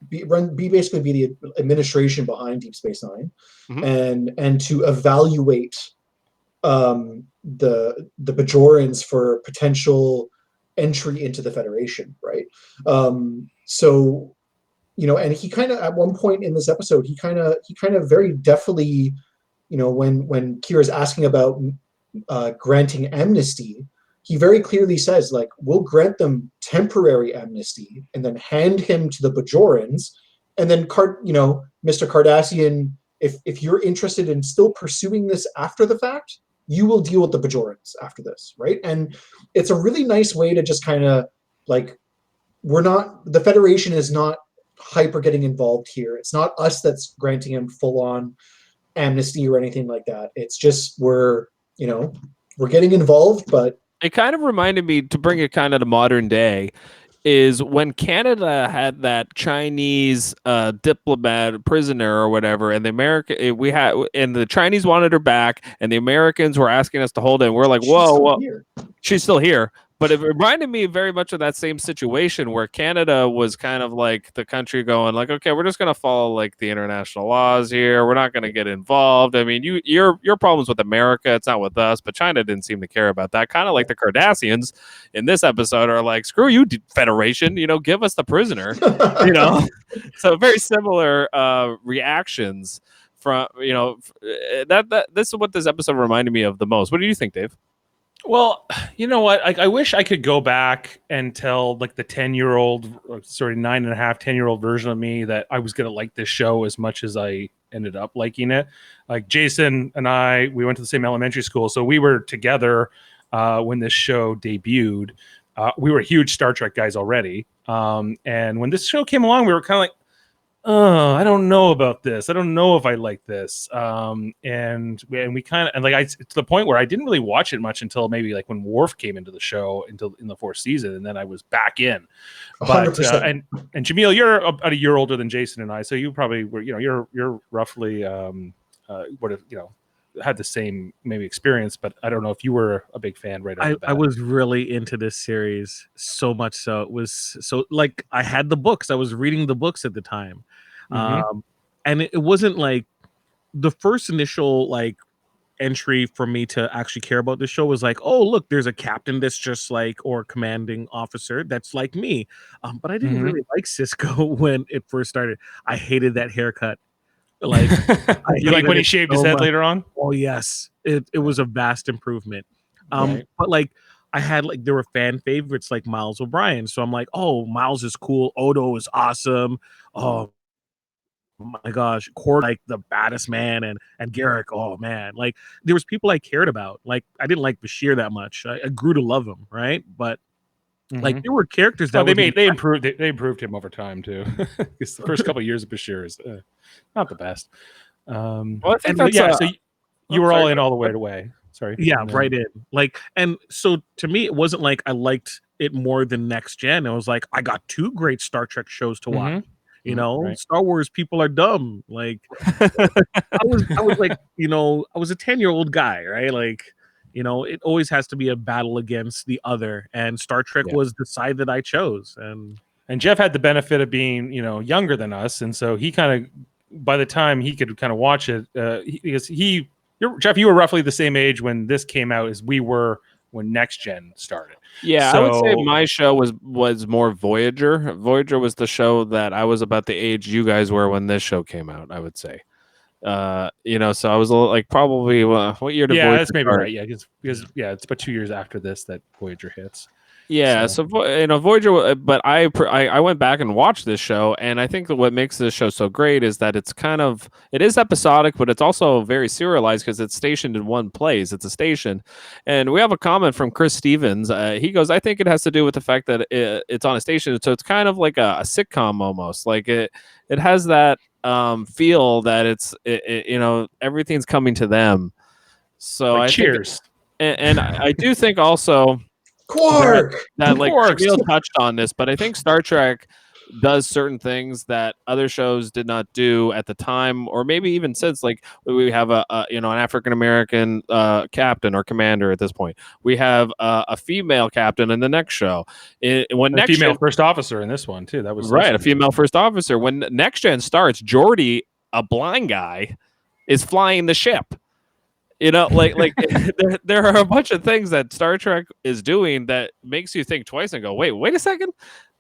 the administration behind Deep Space Nine, and to evaluate the Bajorans for potential entry into the Federation, right? So, and he kind of at one point in this episode, he kind of very deftly, when Kira's asking about granting amnesty, he very clearly says, like, we'll grant them temporary amnesty and then hand him to the Bajorans. And then, Mr. Cardassian, if you're interested in still pursuing this after the fact, you will deal with the Bajorans after this, right? And it's a really nice way to just kind of, like, the Federation is not hyper getting involved here. It's not us that's granting him full-on amnesty or anything like that. It's just we're getting involved, but it kind of reminded me, to bring it kind of to modern day, is when Canada had that Chinese diplomat prisoner or whatever, and the Chinese wanted her back, and the Americans were asking us to hold it. And we're like, whoa, she's still here. But it reminded me very much of that same situation where Canada was kind of like the country going like, okay, we're just going to follow like the international laws here. We're not going to get involved. I mean, your problems with America, it's not with us, but China didn't seem to care about that. Kind of like the Cardassians in this episode are like, screw you, Federation, give us the prisoner, So very similar reactions from, this is what this episode reminded me of the most. What do you think, Dave? Well, you know what? I wish I could go back and tell like the 10-year-old, 10-year-old version of me that I was going to like this show as much as I ended up liking it. Like Jason and we went to the same elementary school, so we were together when this show debuted. We were huge Star Trek guys already. And when this show came along, we were kind of like, oh, I don't know about this. I don't know if I like this. And we kind of, to the point where I didn't really watch it much until maybe like when Worf came into the show in the fourth season, and then I was back in. But 100%. And Jaemeel, you're about a year older than Jason and I, so you probably were, you're roughly had the same maybe experience, but I don't know if you were a big fan right off the bat. I was really into this series, so much so. It was so, like, I had the books. I was reading the books at the time. And it wasn't like the first initial like entry for me to actually care about the show was like, oh, look, there's a captain that's just like, or commanding officer that's like me. But I didn't really like Cisco when it first started. I hated that haircut. Like, you like when he shaved his head later on? Oh yes, it was a vast improvement. But like I had like, there were fan favorites like Miles O'Brien, so I'm like, oh, Miles is cool, Odo is awesome. Oh my gosh, Cord, like the baddest man, and Garak, oh man, like there was people I cared about. Like I didn't like Bashir that much. I grew to love him, right? But like there were characters that they improved him over time too. Because the first couple of years of Bashir is not the best. Well, I think that's so you were all in all the way away. Sorry. Yeah, And then- right in. Like, and so to me, it wasn't like I liked it more than Next Gen. It was like I got two great Star Trek shows to watch. Mhm. You know, Right. Star Wars people are dumb. Like, I was like, I was a 10-year-old guy, right? Like, it always has to be a battle against the other, and Star Trek Yeah. was the side that I chose. And Jeff had the benefit of being, younger than us, and so he kind of, by the time he could kind of watch it, Jeff, you were roughly the same age when this came out as we were when Next Gen started. Yeah, I would say So- my show was more Voyager. Voyager was the show that I was about the age you guys were when this show came out, I would say. So I was a little, like, probably what year did Yeah, Voyager that's maybe start? right. Yeah, because it's about 2 years after this that Voyager hits. Yeah, So- so Voyager, but I went back and watched this show, and I think that what makes this show so great is that it is episodic, but it's also very serialized because it's stationed in one place. It's a station, and we have a comment from Chris Stevens. He goes, "I think it has to do with the fact that it's on a station, so it's kind of like a sitcom almost. Like it has that feel that it's everything's coming to them. So Like I Cheers. think, and I do think also." Quark. That like Quarks. Jaemeel touched on this, but I think Star Trek does certain things that other shows did not do at the time, or maybe even since. Like we have an African American captain or commander at this point. We have a female captain in the next show. When A Next female Gen, first officer in this one too. That was right, a female first officer. When Next Gen starts, Geordi, a blind guy, is flying the ship. Like there are a bunch of things that Star Trek is doing that makes you think twice and go, wait a second.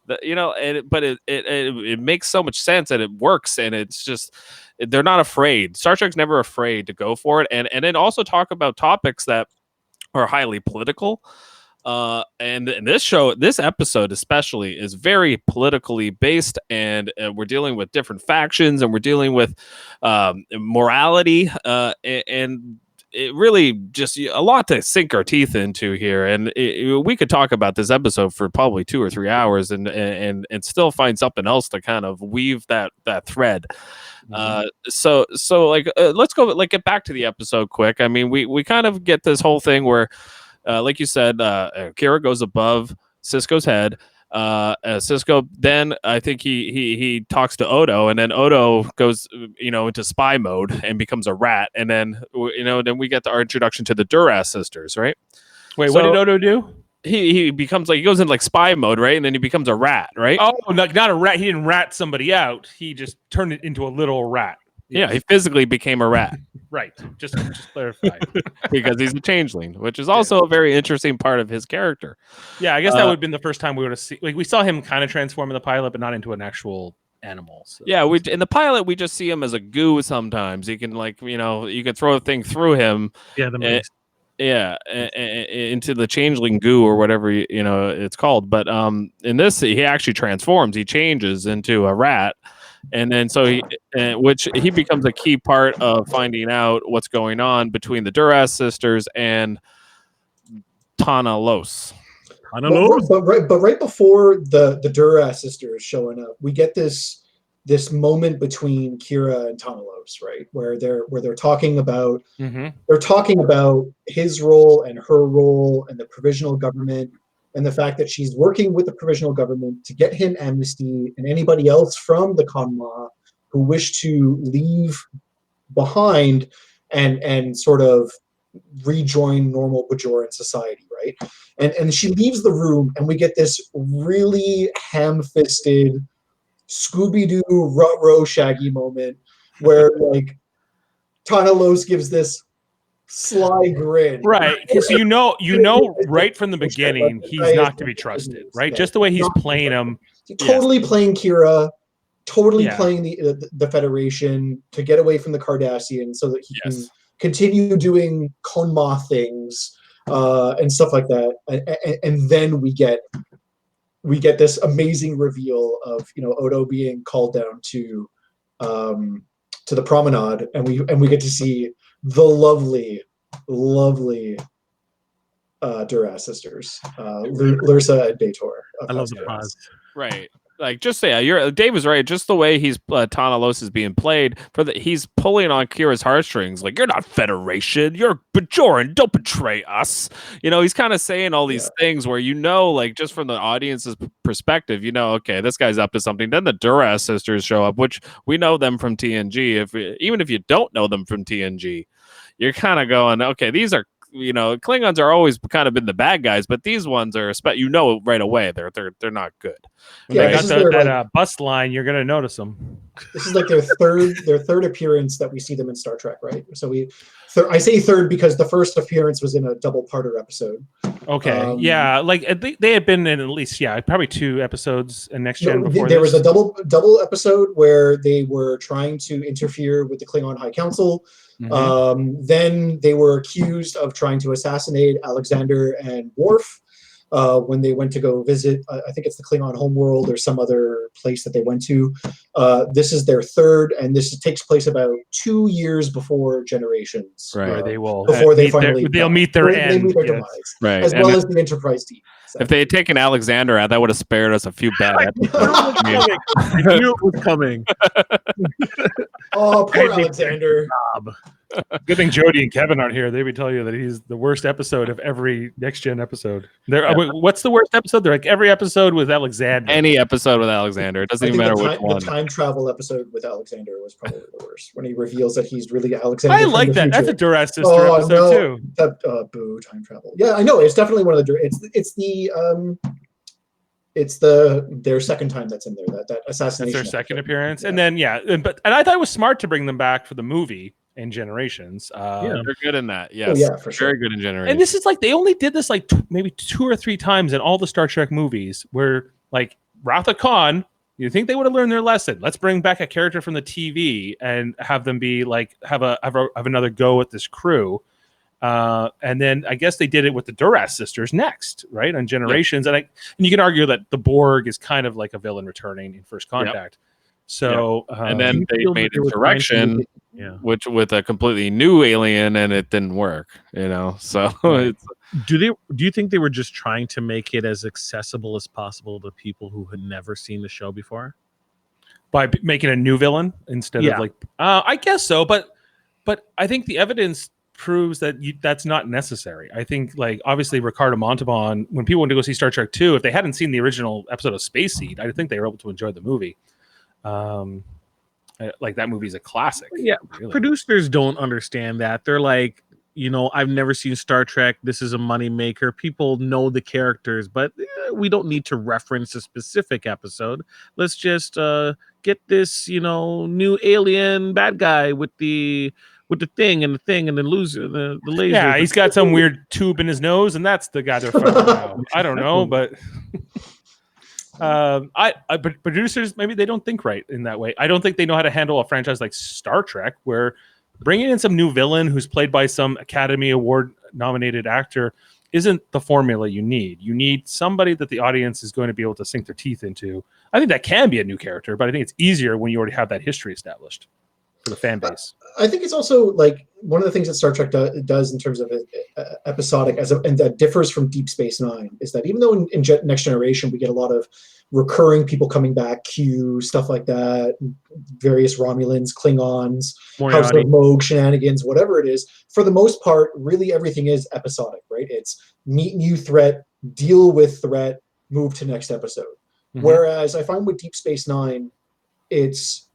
But it makes so much sense and it works, and it's just they're not afraid. Star Trek's never afraid to go for it, and then also talk about topics that are highly political. And this episode especially is very politically based, and we're dealing with different factions, and we're dealing with morality, and it really just a lot to sink our teeth into here. And we could talk about this episode for probably 2 or 3 hours and still find something else to kind of weave that thread. So let's go, like, get back to the episode quick. I mean, we kind of get this whole thing where, like you said, Kira goes above Sisko's head. Sisko, then I think he talks to Odo, and then Odo goes into spy mode and becomes a rat, and then then we get our introduction to the Duras sisters, right? Wait, So- what did Odo do? He becomes he goes into like spy mode, right? And then he becomes a rat, right? Oh, not a rat. He didn't rat somebody out. He just turned it into a little rat. Yeah, he physically became a rat Right. Just clarify. because he's a changeling, which is also a very interesting part of his character. Yeah, I guess that would have been the first time we would have seen. Like, we saw him kind of transform in the pilot, but not into an actual animal. So. Yeah, in the pilot we just see him as a goo. Sometimes he can you can throw a thing through him. Yeah, the mace. Into the changeling goo or whatever it's called. But in this, he actually transforms. He changes into a rat, and then which he becomes a key part of finding out what's going on between the Duras sisters and Tanalos. I don't know. But right before the Duras sisters showing up, we get this moment between Kira and Tanalos, right, where they're talking about his role and her role and the provisional government, and the fact that she's working with the provisional government to get him amnesty and anybody else from the Conma who wish to leave behind and sort of rejoin normal Bajoran society, right? And she leaves the room, and we get this really ham-fisted Scooby-Doo Ruh-Roh Shaggy moment where like Tanalos gives this sly grin. Right, because you know right from the beginning he's not to be trusted, right? Just the way he's playing him. Totally playing Kira, totally Yeah. playing the Federation to get away from the Cardassians so that he can Yes. continue doing Konma things and stuff like that. And then we get this amazing reveal of Odo being called down to the promenade, and we get to see the lovely Duras sisters, Lursa and B'Etor. I love the pause. Right. like just say Dave is right. Just the way he's Tanalos is being played he's pulling on Kira's heartstrings. Like, you're not Federation, you're Bajoran. Don't betray us. He's kind of saying all these things where like just from the audience's perspective, okay, this guy's up to something. Then the Duras sisters show up, which we know them from TNG. Even if you don't know them from TNG, you're kind of going, okay, these are. Klingons are always kind of been the bad guys, but these ones are right away they're not good. When they got that bus line, you're gonna notice them. This is like their third appearance that we see them in Star Trek, right? So I say third because the first appearance was in a double-parter episode. Okay, like they had been in at least probably 2 episodes in Next Gen before. There was a double episode where they were trying to interfere with the Klingon High Council. Mm-hmm. Then they were accused of trying to assassinate Alexander and Worf when they went to go visit, I think it's the Klingon homeworld or some other place that they went to. This is their third, and this takes place about 2 years before Generations. Right. Where they will before they meet their end. They meet their demise, right? As well as the Enterprise team. If they had taken Alexander out, that would have spared us a few bad episodes. I knew it was coming. Oh, poor Alexander. Good thing Jody and Kevin aren't here. They would tell you that he's the worst episode of every Next Gen episode. What's the worst episode? They're like every episode with Alexander. Any episode with Alexander. It doesn't even matter which one. The time travel episode with Alexander was probably the worst. When he reveals that he's really Alexander. I like that. That's a Duras Sister episode too. Boo, time travel. Yeah, I know. It's definitely one of the. It's their second time that's in there. That assassination. That's their second appearance, and then but I thought it was smart to bring them back for the movie in Generations. They're good in that. Yes, for sure. Very good in Generations. And this is like they only did this like maybe 2 or 3 times in all the Star Trek movies. Where like Wrath of Khan, you think they would have learned their lesson? Let's bring back a character from the TV and have them be like have another go at this crew. And then I guess they did it with the Duras sisters next, right? On Generations. Yep. And you can argue that the Borg is kind of like a villain returning in First Contact. Yep. So and then they made Insurrection, which with a completely new alien, and it didn't work, So do you think they were just trying to make it as accessible as possible to people who had never seen the show before? By making a new villain instead of like I guess so, but I think the evidence proves that that's not necessary. I think, like, obviously Ricardo Montalban, when people went to go see Star Trek 2, if they hadn't seen the original episode of Space Seed, I think they were able to enjoy the movie. Like, that movie's a classic. Yeah, really. Producers don't understand that. They're like, I've never seen Star Trek. This is a moneymaker. People know the characters, but we don't need to reference a specific episode. Let's just get this, new alien bad guy with the thing and then lose the laser. Yeah, he's got some weird tube in his nose, and that's the guy they're fighting now. I don't know, but but producers, maybe they don't think right in that way. I don't think they know how to handle a franchise like Star Trek, where bringing in some new villain who's played by some Academy Award nominated actor isn't the formula you need. You need somebody that the audience is going to be able to sink their teeth into. I think that can be a new character, but I think it's easier when you already have that history established for the fan base. I think it's also like one of the things that Star Trek does in terms of episodic, and that differs from Deep Space Nine, is that even though in Next Generation we get a lot of recurring people coming back, Q, stuff like that, various Romulans, Klingons, Moriarty. House of Moog, shenanigans, whatever it is, for the most part, really everything is episodic, right? It's meet new threat, deal with threat, move to next episode. Mm-hmm. Whereas I find with Deep Space Nine, it's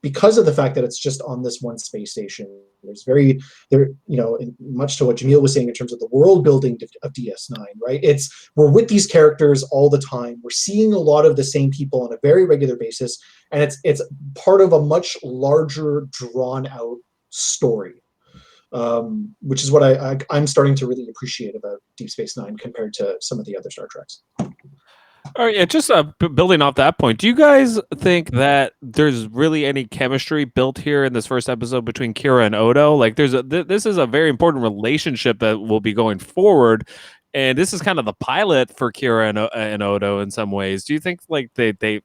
because of the fact that it's just on this one space station, much to what Jaemeel was saying in terms of the world building of DS9, right? We're with these characters all the time. We're seeing a lot of the same people on a very regular basis, and it's part of a much larger, drawn out story, which is what I'm starting to really appreciate about Deep Space Nine compared to some of the other Star Treks. All right, just building off that point, do you guys think that there's really any chemistry built here in this first episode between Keira and Odo? Like, this is a very important relationship that will be going forward, and this is kind of the pilot for Keira and Odo in some ways. Do you think like they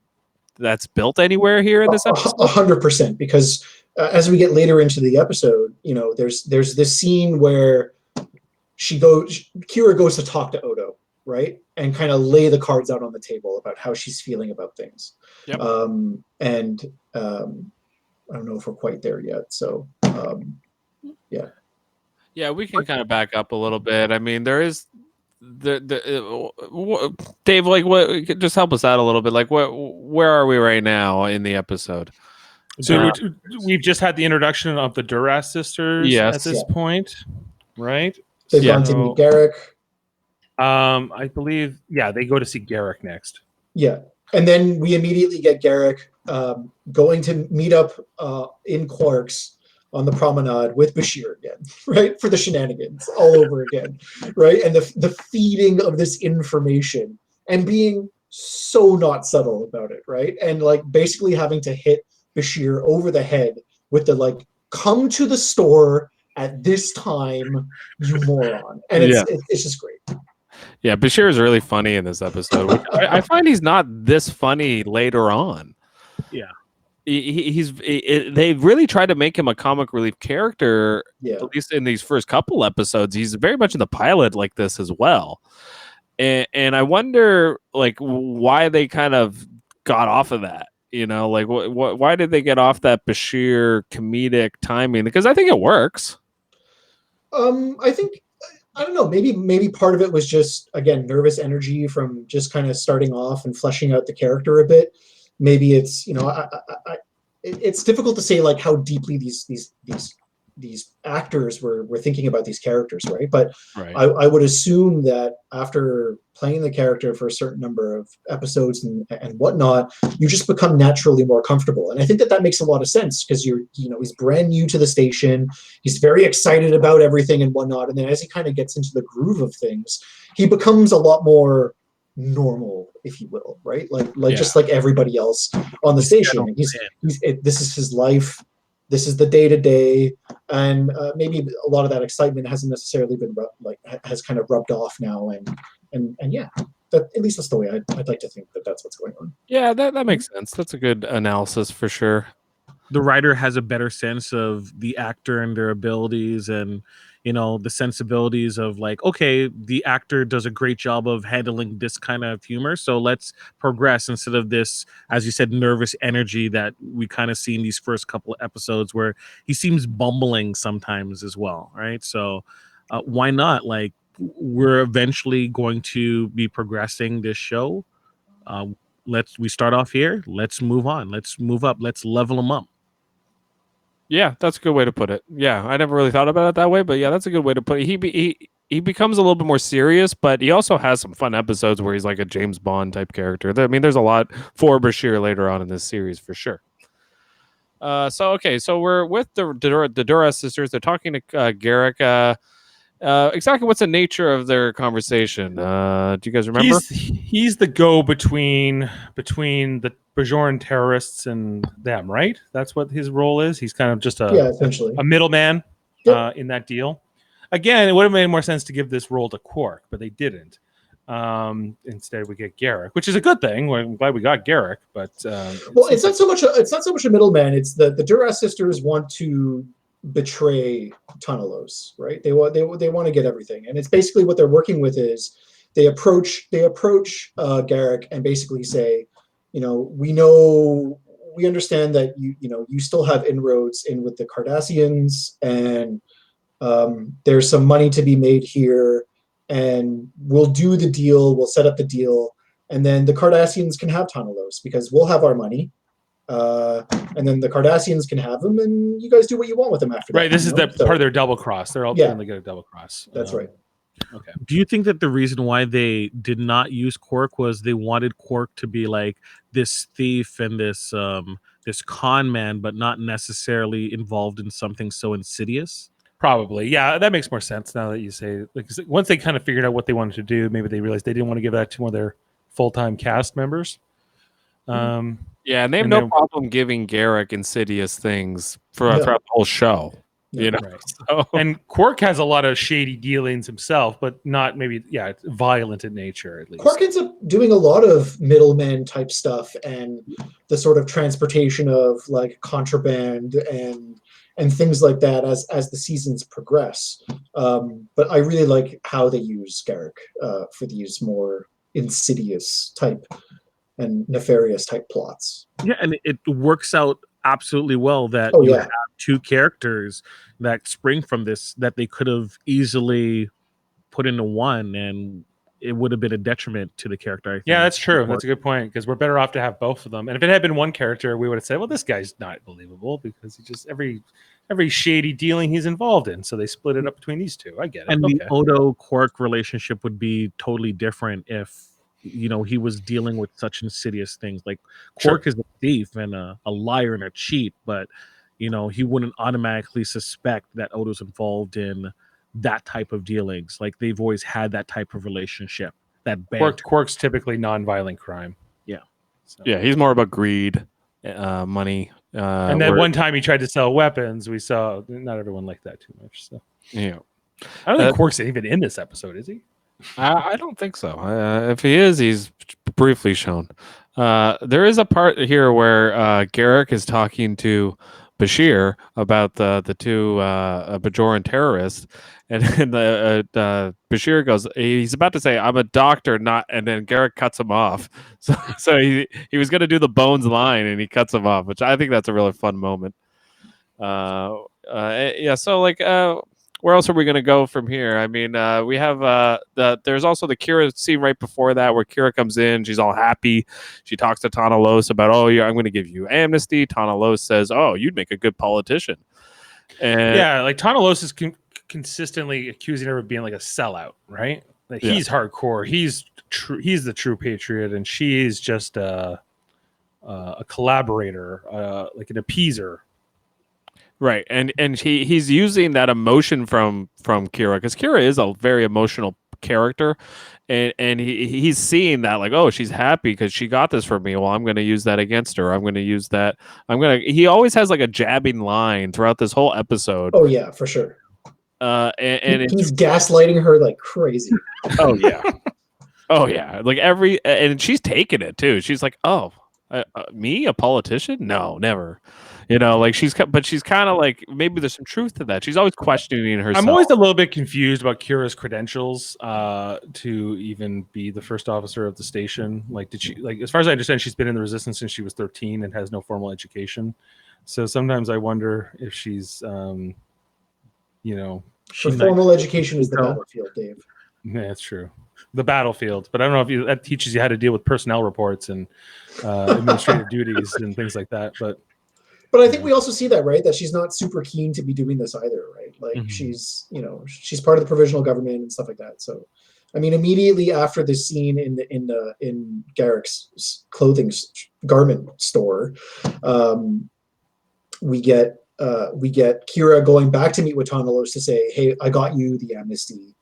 that's built anywhere here in this episode? 100%, because as we get later into the episode, there's this scene where Keira goes to talk to Odo. right? And kind of lay the cards out on the table about how she's feeling about things. Yep. I don't know if we're quite there yet. So, yeah. Yeah, we can kind of back up a little bit. I mean, there is Dave, like, what? Just help us out a little bit. Like, where are we right now in the episode? So we've just had the introduction of the Duras Sisters at this point, right? They've gone to meet Garak. I believe, they go to see Garak next. Yeah, and then we immediately get Garak going to meet up in Quark's on the promenade with Bashir again, right? For the shenanigans all over again, right? And the feeding of this information and being so not subtle about it, right? And like basically having to hit Bashir over the head with the like, come to the store at this time, you moron. And it's just great. Yeah, Bashir is really funny in this episode. I find he's not this funny later on. Yeah. They really tried to make him a comic relief character, at least in these first couple episodes. He's very much in the pilot like this as well. And I wonder, like, why they kind of got off of that. You know, like, why did they get off that Bashir comedic timing? Because I think it works. I think, I don't know, maybe part of it was just, again, nervous energy from just kind of starting off and fleshing out the character a bit. Maybe it's, it's difficult to say like how deeply these actors were thinking about these characters, right? But I would assume that after playing the character for a certain number of episodes and whatnot, you just become naturally more comfortable. And I think that makes a lot of sense because he's brand new to the station. He's very excited about everything and whatnot. And then as he kind of gets into the groove of things, he becomes a lot more normal, if you will, right? Just like everybody else on the station. This is his life. This is the day-to-day, and maybe a lot of that excitement hasn't necessarily been has kind of rubbed off now, and yeah, at least that's the way I'd like to think that's what's going on. Yeah, that makes sense. That's a good analysis for sure. The writer has a better sense of the actor and their abilities, and the sensibilities of like, okay, the actor does a great job of handling this kind of humor, so let's progress instead of this, as you said, nervous energy that we kind of see in these first couple of episodes where he seems bumbling sometimes as well, right? So why not? Like, we're eventually going to be progressing this show. We start off here. Let's move on. Let's move up. Let's level them up. Yeah, that's a good way to put it. Yeah, I never really thought about it that way, but yeah, that's a good way to put it. He becomes a little bit more serious, but he also has some fun episodes where he's like a James Bond type character. I mean, there's a lot for Bashir later on in this series for sure. So we're with the Duras sisters. They're talking to Garak. Exactly what's the nature of their conversation? Do you guys remember? He's the go-between the Bajoran terrorists and them, right? That's what his role is. He's kind of just essentially a middleman in that deal. Again, it would have made more sense to give this role to Quark, but they didn't. Instead, we get Garak, which is a good thing. I'm glad we got Garak, but it's not so much a middleman. It's the Duras sisters want to betray Tunnelos, right? They want to get everything, and it's basically what they're working with is they approach Garak and basically say, we understand that you still have inroads in with the Cardassians, and there's some money to be made here, and we'll do the deal, we'll set up the deal, and then the Cardassians can have Tunnelos because we'll have our money. And then the Cardassians can have them, and you guys do what you want with them after that. Right, this is part of their double cross. They're ultimately going to double cross. That's right. Okay. Do you think that the reason why they did not use Quark was they wanted Quark to be like this thief and this con man, but not necessarily involved in something so insidious? Probably, yeah. That makes more sense now that you say it. Like, once they kind of figured out what they wanted to do, maybe they realized they didn't want to give that to one of their full-time cast members. Yeah, and they have no problem giving Garak insidious things throughout the whole show. Right. So. And Quark has a lot of shady dealings himself, but not maybe, violent in nature at least. Quark ends up doing a lot of middleman type stuff and the sort of transportation of like contraband and and things like that as the seasons progress. But I really like how they use Garak for these more insidious type and nefarious type plots. Yeah, and it works out absolutely well that Oh, you yeah. have two characters that spring from this that they could have easily put into one, and it would have been a detriment to the character. I think. Yeah, that's true. That's a good point, because we're better off to have both of them. And if it had been one character, we would have said, well, this guy's not believable because he just every shady dealing he's involved in. So they split it up between these two. I get it. And the Okay. Odo Quark relationship would be totally different if he was dealing with such insidious things. Like Quark is a thief and a liar and a cheat, but he wouldn't automatically suspect that Odo's involved in that type of dealings. Like they've always had that type of relationship. That banter. Quark's typically non-violent crime. Yeah. So. Yeah, he's more about greed, money. And then one time he tried to sell weapons. We saw not everyone liked that too much. So yeah, I don't think Quark's even in this episode, is he? I don't think so. If he is, he's briefly shown. There is a part here where Garak is talking to Bashir about the two Bajoran terrorists, and Bashir goes, he's about to say, "I'm a doctor, not," and then Garak cuts him off. So he was going to do the Bones line, and he cuts him off, which I think that's a really fun moment. Yeah. So like, where else are we going to go from here? I mean, we have there's also the Kira scene right before that where Kira comes in. She's all happy. She talks to Tana Los about, oh, yeah, I'm going to give you amnesty. Tana Los says, oh, you'd make a good politician. And yeah, like Tana Los is consistently accusing her of being like a sellout, right? Like he's hardcore. He's true. He's the true patriot, and she's just a collaborator, like an appeaser. Right, and he's using that emotion from Kira, because Kira is a very emotional character, and he's seeing that, like, oh, she's happy because she got this from me. Well, I'm going to use that against her. I'm going to use that. He always has like a jabbing line throughout this whole episode. Oh yeah, for sure. And he's gaslighting her like crazy. Oh yeah, oh yeah. Like and she's taking it too. She's like, oh, me, a politician? No, never. Like she's kind of like, maybe there's some truth to that. She's always questioning herself. I'm always a little bit confused about Kira's credentials to even be the first officer of the station. Like, did she, like, as far as I understand, she's been in the Resistance since she was 13 and has no formal education. So sometimes I wonder if she's, Her formal education is the battlefield, Dave. Yeah, that's true. The battlefield, but I don't know if that teaches you how to deal with personnel reports and administrative duties and things like that. But I think we also see that, right? That she's not super keen to be doing this either, right? Like she's part of the provisional government and stuff like that. So, I mean, immediately after the scene in Garak's clothing garment store, we get Kira going back to meet with Tana Los to say, "Hey, I got you the amnesty,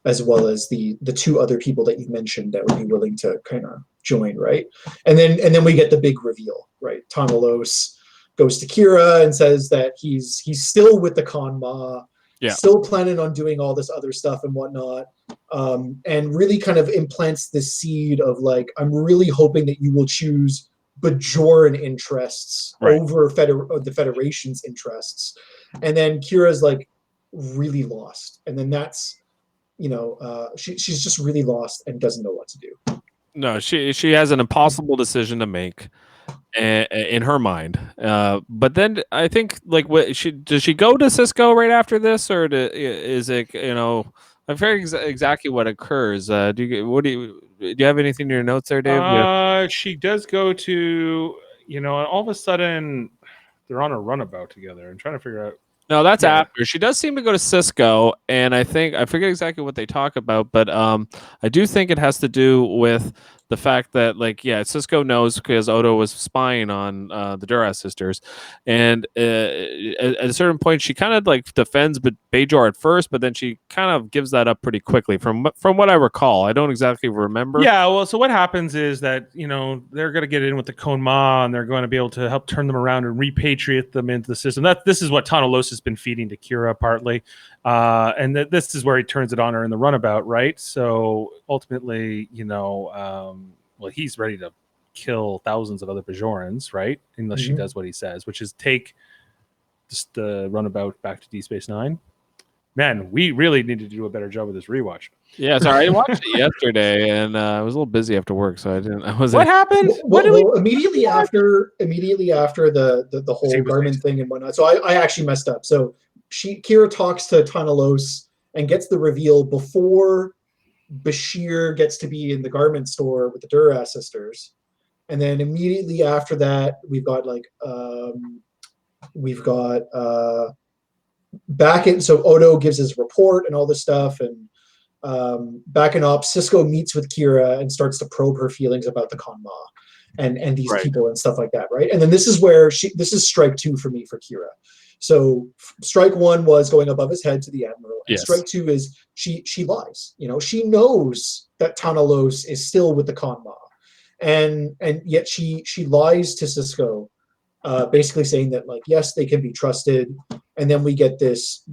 as well as the two other people that you mentioned that would be willing to kind of join," right? And then we get the big reveal, right? Tana Los goes to Kira and says that he's still with the Kanma, still planning on doing all this other stuff and whatnot, and really kind of implants this seed of like, I'm really hoping that you will choose Bajoran interests over the Federation's interests. And then Kira's like really lost, and then that's she's just really lost and doesn't know what to do. No, she has an impossible decision to make in her mind. But then I think, like, does she go to Cisco right after this, or is it, I forget exactly what occurs. Do you have anything in your notes there, Dave? She does go to, all of a sudden they're on a runabout together and trying to figure out. No, that's after. She does seem to go to Cisco, and I forget exactly what they talk about, but I do think it has to do with the fact that, like, Cisco knows because Odo was spying on the Duras sisters, and at a certain point, she kind of like defends Bajor at first, but then she kind of gives that up pretty quickly, from what I recall. I don't exactly remember. Yeah, well, so what happens is that they're going to get in with the Konma, and they're going to be able to help turn them around and repatriate them into the system. This is what Tana Los has been feeding to Kira partly, and this is where he turns it on her in the runabout, right? So ultimately, well, he's ready to kill thousands of other Bajorans, right? Unless she does what he says, which is take the runabout back to Deep Space Nine. Man, we really needed to do a better job with this rewatch. Yeah, sorry, I watched it yesterday, and I was a little busy after work, so I didn't. I wasn't. What happened? Well, immediately after the whole Scene was Garmin nice. thing and whatnot. So I actually messed up. So Kira talks to Tanalos and gets the reveal before Bashir gets to be in the garment store with the Duras sisters, and then immediately after that we've got back in. So Odo gives his report and all this stuff, and back in ops, Cisco meets with Kira and starts to probe her feelings about the Kanma and these Right. people and stuff like that, right? And then this is where this is strike 2 for me for Kira. So strike 1 was going above his head to the Admiral. And Yes. strike 2 is she lies. She knows that Tanalos is still with the Kanma. And yet she lies to Cisco, basically saying that, like, yes, they can be trusted. And then we get this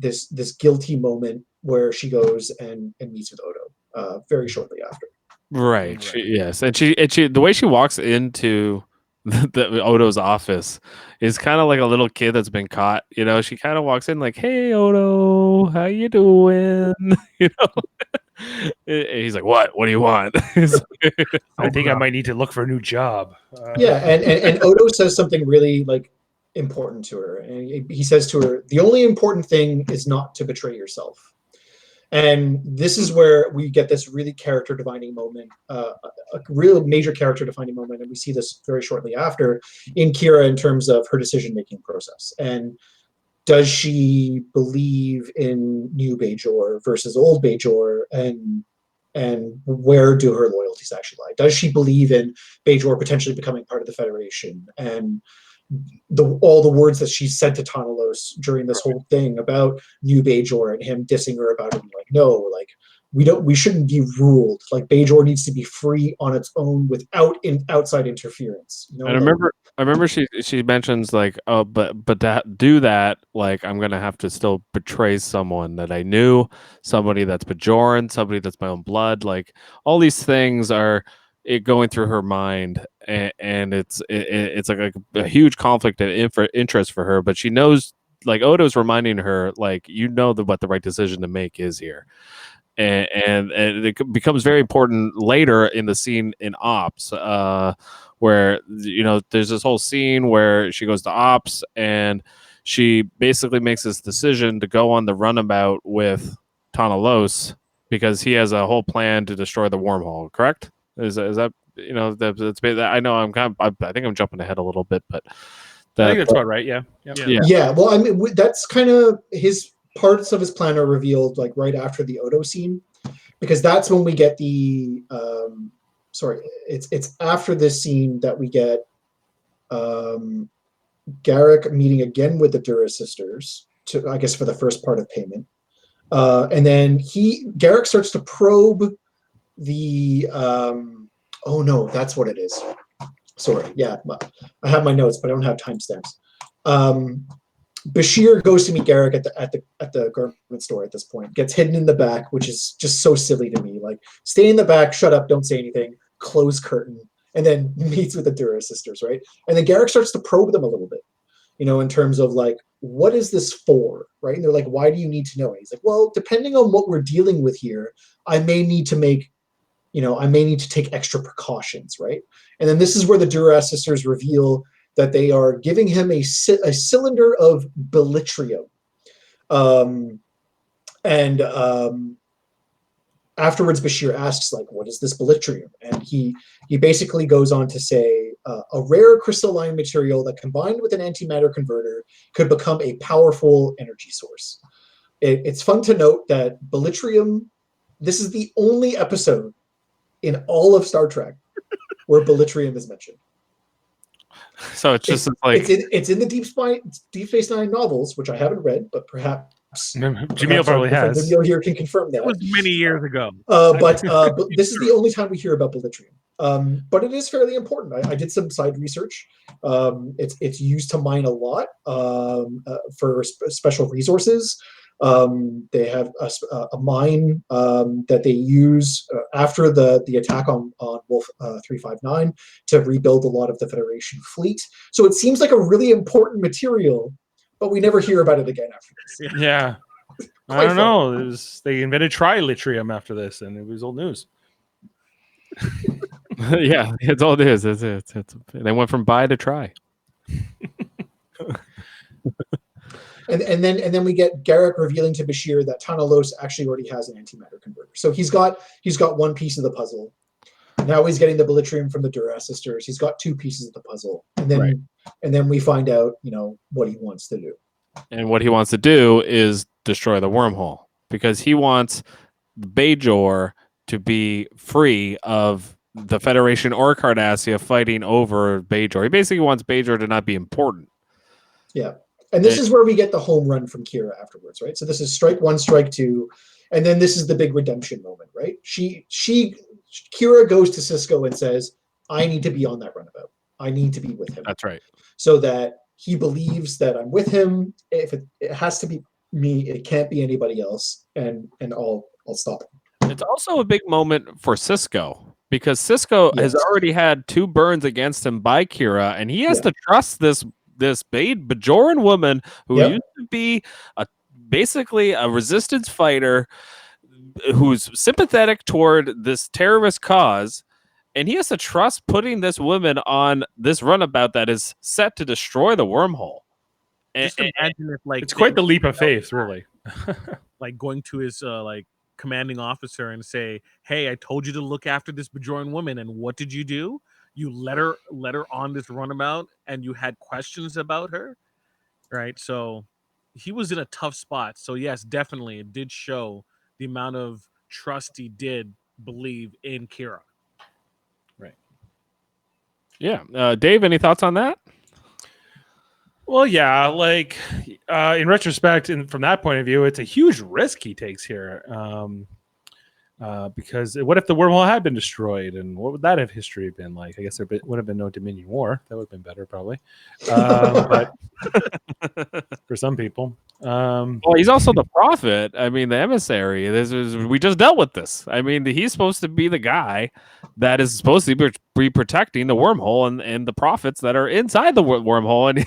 guilty moment where she goes and meets with Odo very shortly after. Right. Yes, and she the way she walks into the Odo's office is kind of like a little kid that's been caught. She kind of walks in like, "Hey, Odo, how you doing?" And he's like, "What? What do you want?" I think I might need to look for a new job. Yeah, and Odo says something really like important to her, and he says to her, "The only important thing is not to betray yourself." And this is where we get this really character defining moment, a real major character defining moment, and we see this very shortly after in Kira in terms of her decision making process. And does she believe in new Bajor versus old Bajor, and where do her loyalties actually lie? Does she believe in Bajor potentially becoming part of the Federation? And all the words that she said to Tanalos during this whole thing about new Bajor and him dissing her about it, like, no, like we shouldn't be ruled. Like Bajor needs to be free on its own without outside interference. And I remember she mentions like, oh, but that like I'm gonna have to still betray someone that I knew, somebody that's Bajoran, somebody that's my own blood. Like all these things are going through her mind, and it's like a huge conflict of interest for her. But she knows, like Odo's reminding her, like what the right decision to make is here. And it becomes very important later in the scene in Ops, where there's this whole scene where she goes to Ops and she basically makes this decision to go on the runabout with Tanalos because he has a whole plan to destroy the wormhole. Correct? Is that that's I know I think I'm jumping ahead a little bit, but I think that's about right. Yeah. Yeah. Well, I mean, that's kind of his parts of his plan are revealed like right after the Odo scene, because that's when we get the it's after this scene that we get Garak meeting again with the Duras sisters to, I guess, for the first part of payment, and then Garak starts to probe the oh no, that's what it is. Sorry, yeah, I have my notes, but I don't have timestamps. Bashir goes to meet Garak at the garment store at this point, gets hidden in the back, which is just so silly to me. Like, stay in the back, shut up, don't say anything, close curtain, and then meets with the Duras sisters, right? And then Garak starts to probe them a little bit, in terms of like, what is this for, right? And they're like, why do you need to know? And he's like, well, depending on what we're dealing with here, I may need to take extra precautions, right? And then this is where the Duras sisters reveal that they are giving him a cylinder of bellitrium. Afterwards, Bashir asks, like, what is this bellitrium? And he basically goes on to say, a rare crystalline material that combined with an antimatter converter could become a powerful energy source. It's fun to note that bellitrium, this is the only episode in all of Star Trek where bellitrium is mentioned. So it's just like it's in the Deep Space Nine novels, which I haven't read, but perhaps Jaemeel probably has. Jaemeel here can confirm that. It was many years ago. But this is the only time we hear about bellitrium. But it is fairly important. I did some side research. It's used to mine a lot for special resources. They have a mine that they use after the attack on Wolf 359 to rebuild a lot of the Federation fleet. So it seems like a really important material but we never hear about it again after this. Yeah. I don't know. They invented trilitrium after this, and it was old news. Yeah, it's all it is. They went from buy to try. And then we get Garak revealing to Bashir that Tanalos actually already has an antimatter converter. So he's got one piece of the puzzle. Now he's getting the Bellitrium from the Duras Sisters. He's got two pieces of the puzzle, and then we find out, what he wants to do. And what he wants to do is destroy the wormhole, because he wants Bajor to be free of the Federation or Cardassia fighting over Bajor. He basically wants Bajor to not be important. Yeah. And this is where we get the home run from Keira afterwards, right? So this is strike one, strike two, and then this is the big redemption moment, right? Keira goes to Cisco and says, I need to be on that runabout. I need to be with him. That's right. So that he believes that I'm with him. If it has to be me, it can't be anybody else, and I'll stop him. It's also a big moment for Cisco, because Cisco has already had 2 burns against him by Keira, and he has to trust this Bajoran woman who used to be basically a resistance fighter who's sympathetic toward this terrorist cause, and he has to trust putting this woman on this runabout that is set to destroy the wormhole. Just imagine if, it's quite the leap of faith, really. Like going to his commanding officer and say, "Hey, I told you to look after this Bajoran woman, and what did you do? You let her on this runabout, and you had questions about her, right?" So he was in a tough spot. So yes, definitely, it did show the amount of trust he did believe in Keira. Right. Yeah. Dave, any thoughts on that? Well, yeah, like in retrospect, and from that point of view, it's a huge risk he takes here. Because what if the wormhole had been destroyed, and what would that have history been like? I guess there would have been no Dominion War. That would have been better, probably. But for some people. Well, he's also the prophet. I mean, the emissary. We just dealt with this. I mean, he's supposed to be the guy that is supposed to be protecting the wormhole and the prophets that are inside the wormhole. And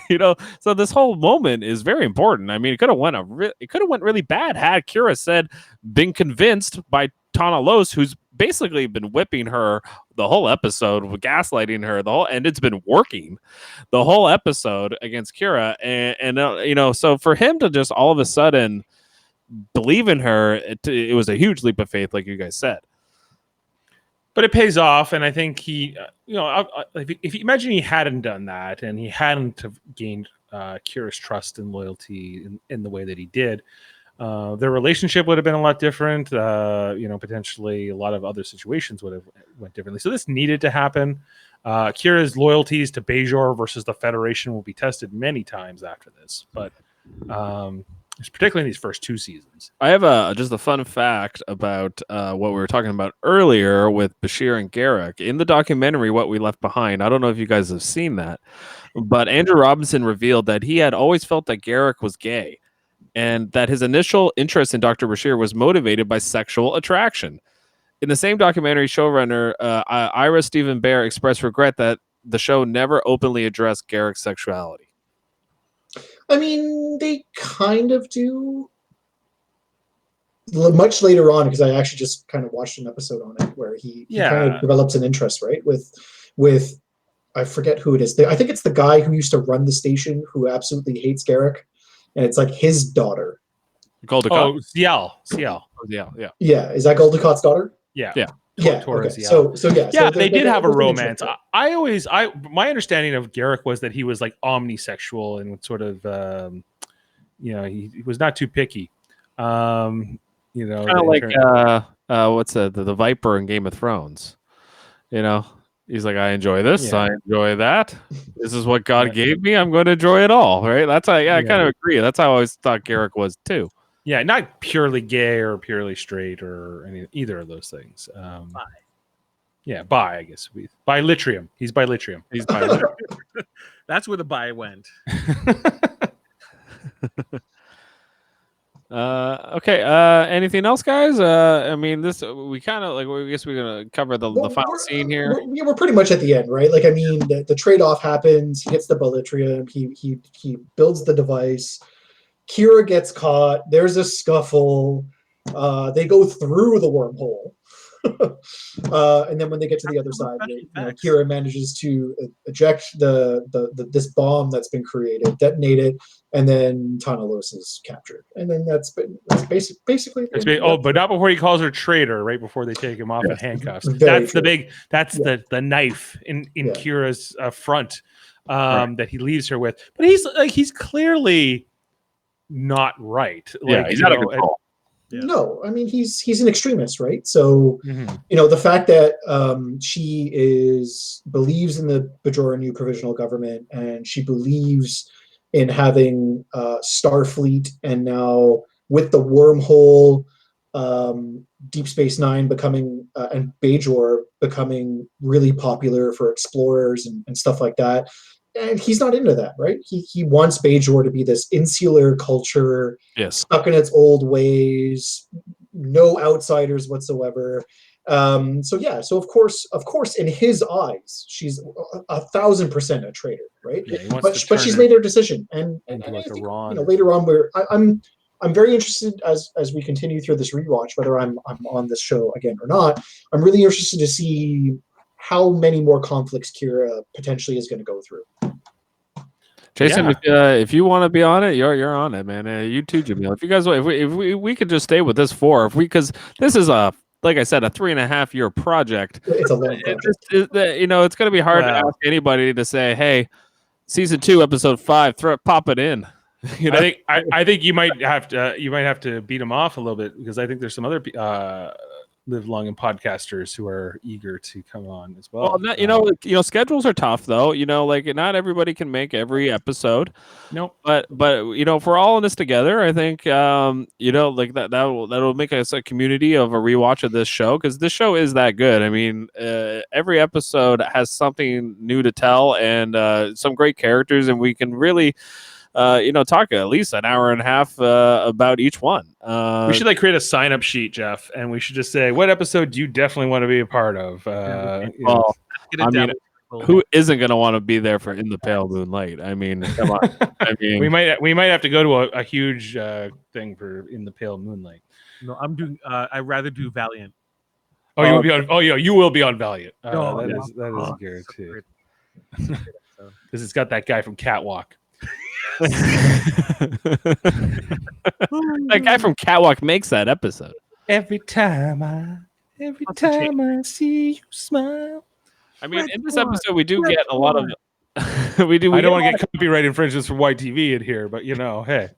so this whole moment is very important. I mean, it could have went really bad had Keira been convinced by Tanalos, who's basically been whipping her the whole episode, gaslighting her and it's been working the whole episode against Keira, and so for him to just all of a sudden believe in her, it was a huge leap of faith, like you guys said. But it pays off, and I think he, if you imagine he hadn't done that and he hadn't have gained Keira's trust and loyalty in the way that he did, their relationship would have been a lot different. Potentially a lot of other situations would have went differently. So this needed to happen. Keira's loyalties to Bajor versus the Federation will be tested many times after this, but particularly in these first 2 seasons. I have just a fun fact about what we were talking about earlier with Bashir and Garak. In the documentary, What We Left Behind, I don't know if you guys have seen that, but Andrew Robinson revealed that he had always felt that Garak was gay, and that his initial interest in Dr. Bashir was motivated by sexual attraction. In the same documentary, showrunner Ira Stephen Bear expressed regret that the show never openly addressed Garak's sexuality. I mean, they kind of do much later on, because I actually just kind of watched an episode on it where he kind of develops an interest, right? With I forget who it is. I think it's the guy who used to run the station who absolutely hates Garak. And it's like his daughter. Ciel. Yeah. Yeah, is that Goldicott's daughter? Yeah. Yeah. Okay. So they did have a romance. My understanding of Garak was that he was like omnisexual and would sort of, he was not too picky. Kind of like what's the Viper in Game of Thrones? He's like, I enjoy this. I enjoy that. This is what God gave me. I'm going to enjoy it all. Right. That's how, I kind of agree. That's how I always thought Garak was too. Yeah. Not purely gay or purely straight or either of those things. Bi. Yeah. Bi, I guess. Bilitrium. He's bilitrium. That's where the bi went. Okay. Anything else, guys? I mean, this we kind of like. I guess we're gonna cover the final scene here. We're pretty much at the end, right? Like, I mean, the trade-off happens. He gets the bulletrium. He builds the device. Kira gets caught. There's a scuffle. They go through the wormhole. And then when they get to the other side, Kira manages to eject this bomb that's been created, detonate it, and then Tanalos is captured. And then that's basically. But not before he calls her traitor. Right before they take him off in handcuffs. That's true. the knife in Kira's front Right. that he leaves her with. But he's clearly not right. Like, he's out of control. Yeah. No, I mean he's an extremist, right? So Mhm. the fact that she believes in the Bajoran New Provisional Government, and she believes in having Starfleet, and now with the wormhole, Deep Space Nine becoming and Bajor becoming really popular for explorers and stuff like that. And he's not into that, right? He wants Bajor to be this insular culture, Yes. stuck in its old ways, no outsiders whatsoever. So of course, in his eyes, she's 1,000% a traitor, right? Yeah, he wants to But turn she's her made her decision, and into like I a think, Ron. later on, I'm very interested as we continue through this rewatch, whether I'm on this show again or not. I'm really interested to see how many more conflicts Kira potentially is going to go through. Jason, if you want to be on it, you're on it, man. You too, Jaemeel. If you guys, if we could just stay with this because this is like I said, a 3.5 year project. It's a long project. It's going to be hard to ask anybody to say, "Hey, season 2, episode 5, pop it in." I think you might have to beat him off a little bit, because I think there's some other live long and podcasters who are eeger to come on as well. Well, schedules are tough though. Like not everybody can make every episode. Nope. But if we're all in this together, I think like that'll make us a community of a rewatch of this show, because this show is that good. I mean, every episode has something new to tell, and some great characters, and we can really talk at least an hour and a half about each one. We should create a sign-up sheet, Jeff, and we should just say, what episode do you definitely want to be a part of? Who isn't going to want to be there for In the Pale Moonlight? I mean, come on. I mean, we might have to go to a huge thing for In the Pale Moonlight. No, I'm doing. I'd rather do Valiant. Oh, you will be on. Oh, yeah, you will be on Valiant. No, that is a guarantee. Because it's got that guy from Catwalk. That guy from Catwalk makes that episode. Every time I see you smile. I mean, in this episode, we do get a lot of. I don't want to get copyright infringements from YTV in here, but hey.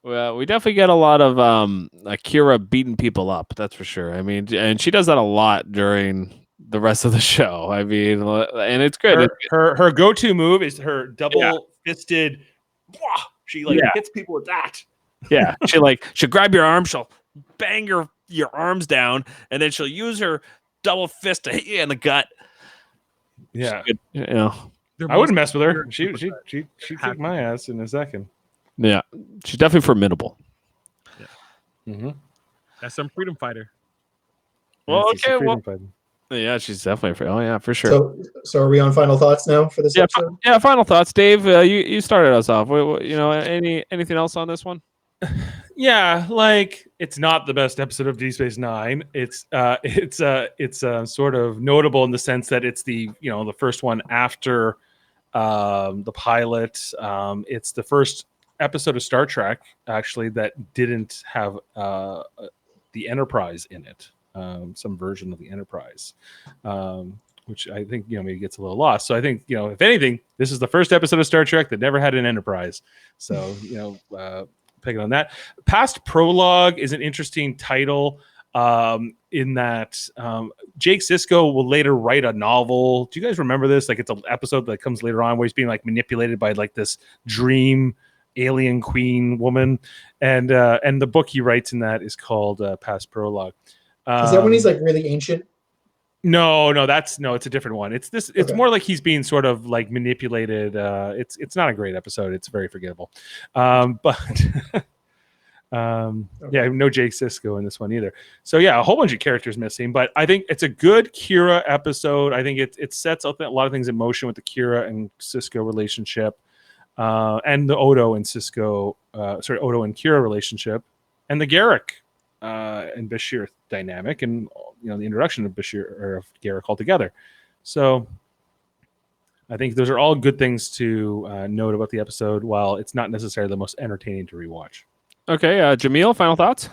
Well, we definitely get a lot of Kira beating people up. That's for sure. I mean, and she does that a lot during the rest of the show. I mean, and it's good. Her go-to move is her double-fisted. She hits people with that. Yeah, she'll grab your arm, she'll bang your arms down, and then she'll use her double fist to hit you in the gut. Yeah, I wouldn't mess with her. She kick my ass in a second. Yeah, she's definitely formidable. Yeah, that's some freedom fighter. Well, yeah, she's definitely. Oh yeah, for sure. So are we on final thoughts now for this episode? Yeah, final thoughts, Dave. You started us off. Anything else on this one? Yeah, it's not the best episode of Deep Space Nine. It's sort of notable in the sense that it's the the first one after the pilot. It's the first episode of Star Trek actually that didn't have the Enterprise in it. Some version of the Enterprise, which I think maybe gets a little lost. So I think if anything, this is the first episode of Star Trek that never had an Enterprise. So picking on that. Past Prologue is an interesting title in that Jake Sisko will later write a novel. Do you guys remember this? It's an episode that comes later on where he's being manipulated by this dream alien queen woman, and the book he writes in that is called Past Prologue. Is that when he's really ancient? No, it's a different one. It's this. It's Okay. more like he's being sort of like manipulated. It's not a great episode. It's very forgivable, but yeah, no Jake Sisko in this one either. So yeah, a whole bunch of characters missing. But I think it's a good Keira episode. I think it sets up a lot of things in motion with the Keira and Sisko relationship, and the Odo and Sisko, Odo and Keira relationship, and the Garak and Bashir dynamic, and the introduction of Bashir or of Garak altogether. So I think those are all good things to note about the episode, while it's not necessarily the most entertaining to rewatch. Okay, Jaemeel, final thoughts?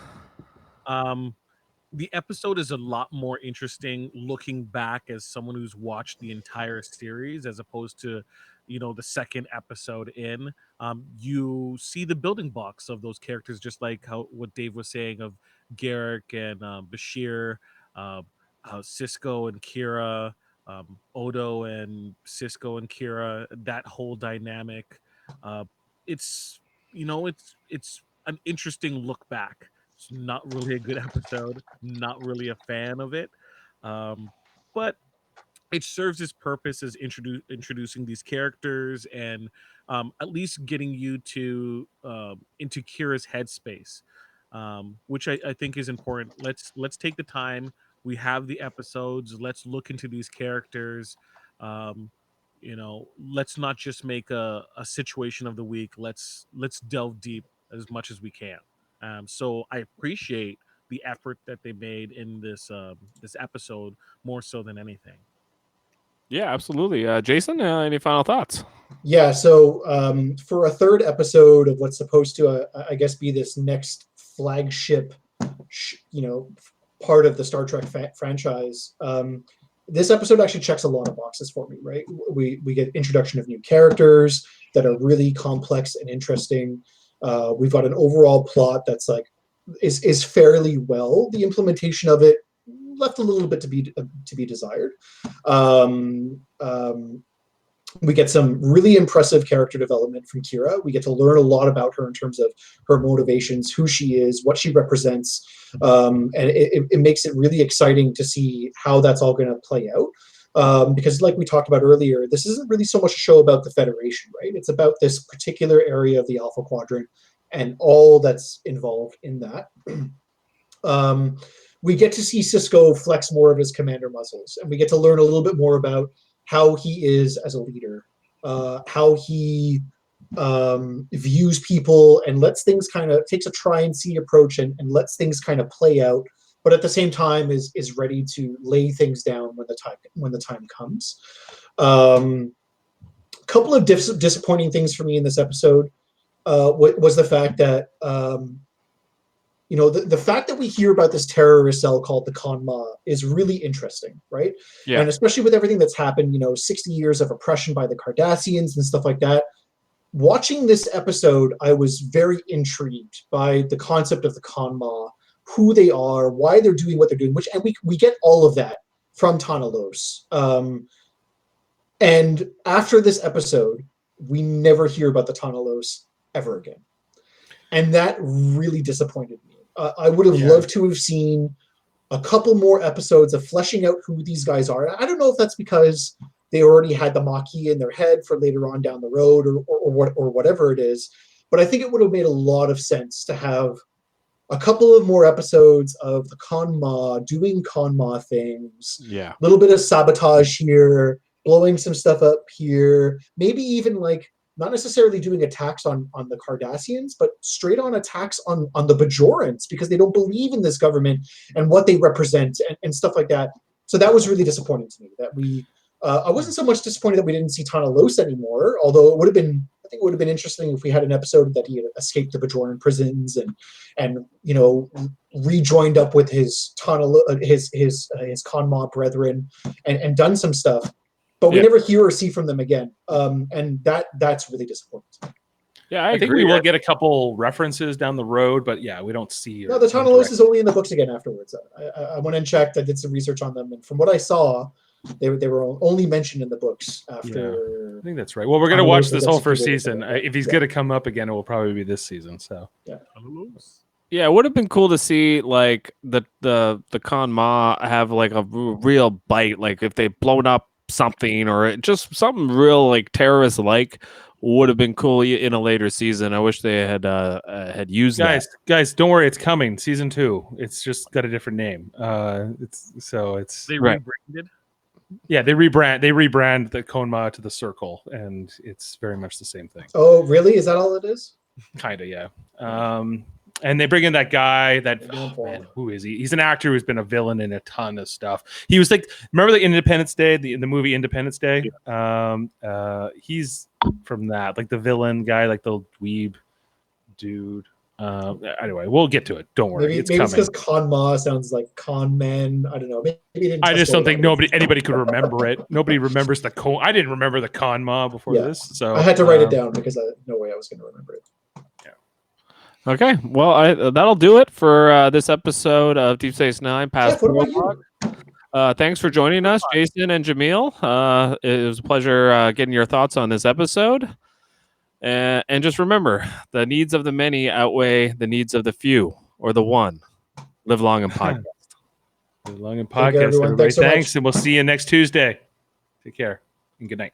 The episode is a lot more interesting looking back as someone who's watched the entire series, as opposed to the second episode in. You see the building blocks of those characters, just like what Dave was saying of Garak and Bashir, Sisko and Keira, Odo and Sisko and Keira, that whole dynamic. It's it's an interesting look back. It's not really a good episode, not really a fan of it, but it serves its purpose as introducing these characters, and at least getting you to into Kira's headspace, which I think is important. Let's take the time. We have the episodes. Let's look into these characters. Let's not just make a situation of the week. Let's delve deep as much as we can. So I appreciate the effort that they made in this episode more so than anything. Yeah, absolutely. Jason, any final thoughts? Yeah, so for a third episode of what's supposed to, I guess, be this next flagship, part of the Star Trek franchise, this episode actually checks a lot of boxes for me, right? We get introduction of new characters that are really complex and interesting. We've got an overall plot that's is fairly well. The implementation of it left a little bit to be desired. We get some really impressive character development from Keira. We get to learn a lot about her in terms of her motivations, who she is, what she represents, and it makes it really exciting to see how that's all going to play out. Because like we talked about earlier, this isn't really so much a show about the Federation, right? It's about this particular area of the Alpha Quadrant and all that's involved in that. We get to see Sisko flex more of his commander muscles, and we get to learn a little bit more about how he is as a leader, how he views people and lets things takes a try and see approach and lets things kind of play out, but at the same time is ready to lay things down when the time comes. Couple of disappointing things for me in this episode was the fact that the fact that we hear about this terrorist cell called the Kanma is really interesting, right? Yeah. And especially with everything that's happened, 60 years of oppression by the Cardassians and stuff like that. Watching this episode, I was very intrigued by the concept of the Kanma, who they are, why they're doing what they're doing, and we get all of that from Tanalos. And after this episode, we never hear about the Tanalos ever again. And that really disappointed me. I would have loved to have seen a couple more episodes of fleshing out who these guys are. I don't know if that's because they already had the Maquis in their head for later on down the road or whatever it is, but I think it would have made a lot of sense to have a couple of more episodes of the Kanma doing Kanma things. Yeah. A little bit of sabotage here, blowing some stuff up here, maybe even not necessarily doing attacks on the Cardassians, but straight on attacks on the Bajorans, because they don't believe in this government and what they represent and stuff like that. So that was really disappointing to me that I wasn't so much disappointed that we didn't see Tanalos anymore, although I think it would have been interesting if we had an episode that he had escaped the Bajoran prisons and rejoined up with his Kanma brethren and done some stuff. But we never hear or see from them again, and that's really disappointing. Yeah, I think we will get a couple references down the road, but we don't see. No, the Tanalos is only in the books again afterwards. I went and checked. I did some research on them, and from what I saw, they were only mentioned in the books after. Yeah, I think that's right. Well, we're going to watch this whole first season. If he's going to come up again, it will probably be this season. So Yeah, it would have been cool to see like the Con Ma have like a real bite, like if they blown up something or just something real like terrorist like would have been cool in a later season. I wish they had used that. Guys, don't worry, it's coming. Season 2. It's just got a different name. It's They Right. rebranded. yeah, they rebrand the Konma to the Circle, and it's very much the same thing. Oh, really? Is that all it is? Kinda, yeah. And they bring in that guy that Going for it. who is he? He's an actor who's been a villain in a ton of stuff. He was like, remember the Independence Day, the movie Independence Day? He's from that, like the villain guy, like the dweeb dude. Anyway, we'll get to it. Don't worry, Maybe it's it's coming. because Con Ma sounds like con man. I don't know. Maybe he didn't I test just all don't think that. anybody could remember it. Nobody remembers the con. I didn't remember the Con Ma before Yeah. this, so I had to write it down because no way I was going to remember it. Okay, well, that'll do it for this episode of Deep Space Nine. Past Jeff, what about Prologue. you? Thanks for joining us, Jason and Jaemeel. It was a pleasure getting your thoughts on this episode. And just remember, the needs of the many outweigh the needs of the few or the one. Live long and podcast. Live long and Take care, podcast, everyone. everybody. Thanks so much. Thanks, and we'll see you next Tuesday. Take care and good night.